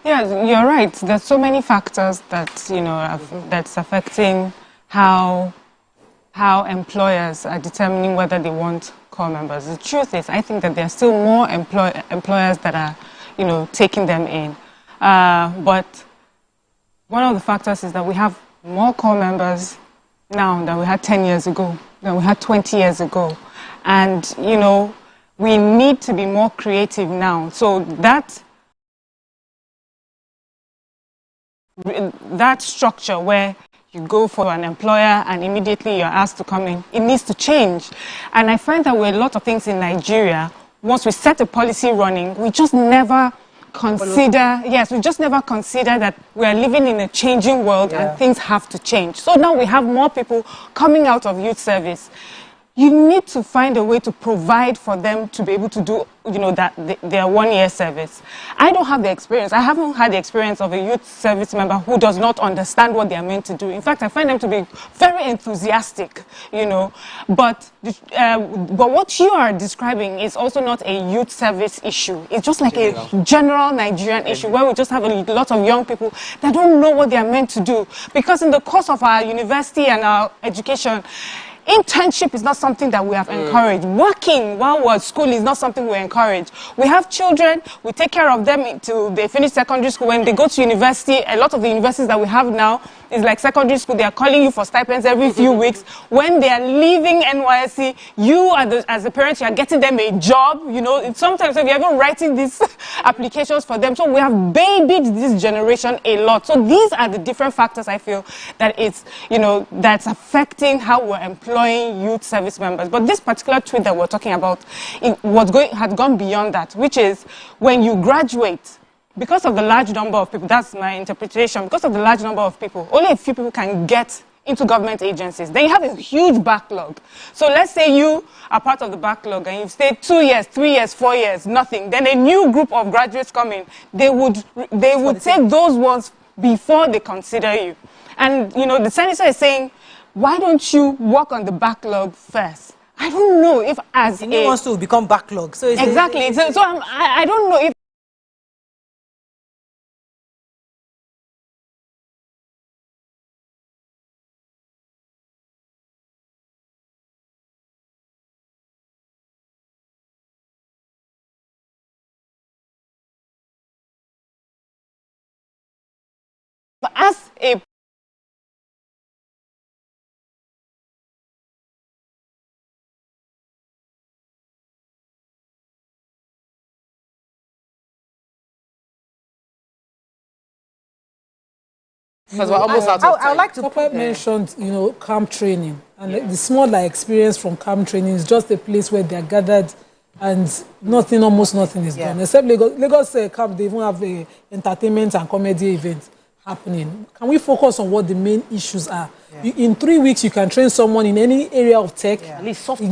Yes, you're right. There's so many factors that, you know, that's affecting how employers are determining whether they want core members. The truth is, I think that there are still more employers that are, you know, taking them in. But one of the factors is that we have more core members now than we had 10 years ago, than we had 20 years ago. And, you know, we need to be more creative now. So that structure where you go for an employer and immediately you're asked to come in, it needs to change. And I find that with a lot of things in Nigeria, once we set a policy running, we just never consider, we just never consider that we are living in a changing world and things have to change. So now we have more people coming out of youth service. You need to find a way to provide for them to be able to do, you know, their 1 year service. I don't have the experience. I haven't had the experience of a youth service member who does not understand what they are meant to do. In fact, I find them to be very enthusiastic, you know. But what you are describing is also not a youth service issue. It's just like a general Nigerian issue where we just have a lot of young people that don't know what they are meant to do. Because in the course of our university and our education, internship is not something that we have encouraged. Working while we're at school is not something we encourage. We have children, we take care of them until they finish secondary school. When they go to university, a lot of the universities that we have now is like secondary school. They are calling you for stipends every few weeks. When they are leaving NYSC, you as a parent, you are getting them a job. You know, sometimes if you're even writing these applications for them. So we have babied this generation a lot. So these are the different factors I feel that it's, you know, that's affecting how we're employing youth service members. But this particular tweet that we're talking about had gone beyond that, which is when you graduate, because of the large number of people, that's my interpretation, because of the large number of people, only a few people can get into government agencies. Then you have a huge backlog. So let's say you are part of the backlog and you've stayed 2 years, 3 years, 4 years, nothing. Then a new group of graduates come in. They would take those ones before they consider you. And, you know, the senator is saying, why don't you work on the backlog first? I don't know if as he wants to become backlog. So exactly. I don't know if as a Because we're almost out of time. I would like to mention, you know, camp training. And the small experience from camp training is just a place where they're gathered and almost nothing is done. Except Lagos camp, they even have entertainment and comedy events happening. Can we focus on what the main issues are? In 3 weeks, you can train someone in any area of tech. At least soft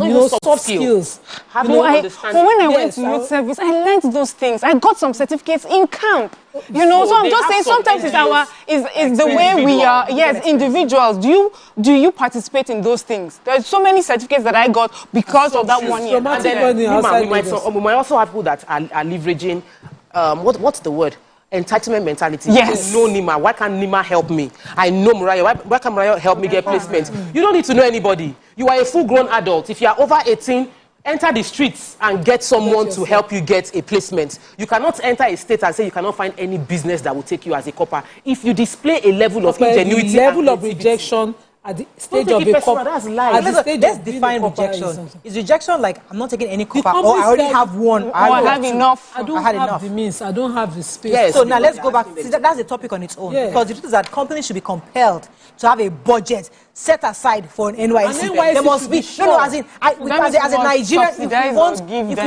skills. But when I went to youth service, I learned those things. I got some certificates in camp. You know, so I'm just saying sometimes it's the way we are. Yes, individuals. Do you participate in those things? There's so many certificates that I got because of that 1 year. And then, we might also have people that are leveraging. What's the word? entitlement mentality. Yes. You know Nima. Why can't Nima help me? I know Mariah. Why can't Mariah help me get placement? You don't need to know anybody. You are a full-grown adult. If you are over 18, enter the streets and get someone to help you get a placement. You cannot enter a state and say you cannot find any business that will take you as a copper. If you display a level of ingenuity, level of rejection at the stage of a copper. Let's define rejection. Is rejection like I'm not taking any copper, or I already have one, or I have enough. I don't have the means. I don't have the space. Yes. So now let's go back. See, that's a topic on its own. Yeah. Because the truth is that companies should be compelled to have a budget set aside for an NYSC. There must be as a Nigerian, if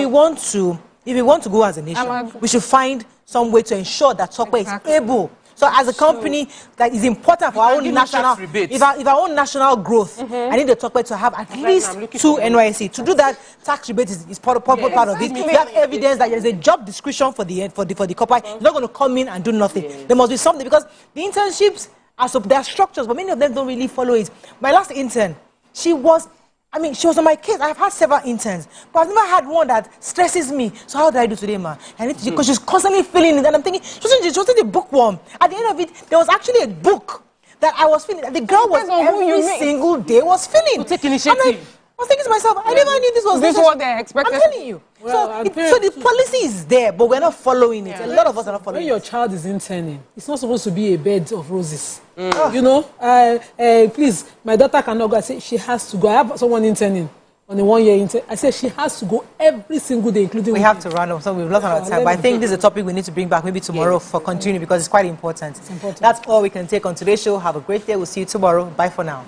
we want to go as a nation, we should find some way to ensure that Tokwe is able. So as a company, that is important for our own national, if our own national growth, I need the Tokwe to have at least 2 NYSC. To do that, tax rebate is part of it. We have evidence that there is a job description for the copper. You're not going to come in and do nothing. There must be something, because the internships there are structures, but many of them don't really follow it. My last intern, she was on my case. I've had several interns, but I've never had one that stresses me. So how do I do today, ma? I need to, because she's constantly feeling it, and I'm thinking, she wasn't a bookworm. At the end of it, there was actually a book that I was feeling. The girl was every single day was feeling. To take initiative. I was thinking to myself, I never knew this was this. Is what they expected? I'm telling you. So the policy is there, but we're not following it. A lot of us are not following it. When your child is interning, it's not supposed to be a bed of roses. You know, please, my daughter cannot go. I say she has to go. I have someone interning on a 1-year intern. I said she has to go every single day, including. We have to run off, so we've lost our time. But I think this is a topic we need to bring back maybe tomorrow for continuing, because it's quite important. It's important. That's all we can take on today's show. Have a great day. We'll see you tomorrow. Bye for now.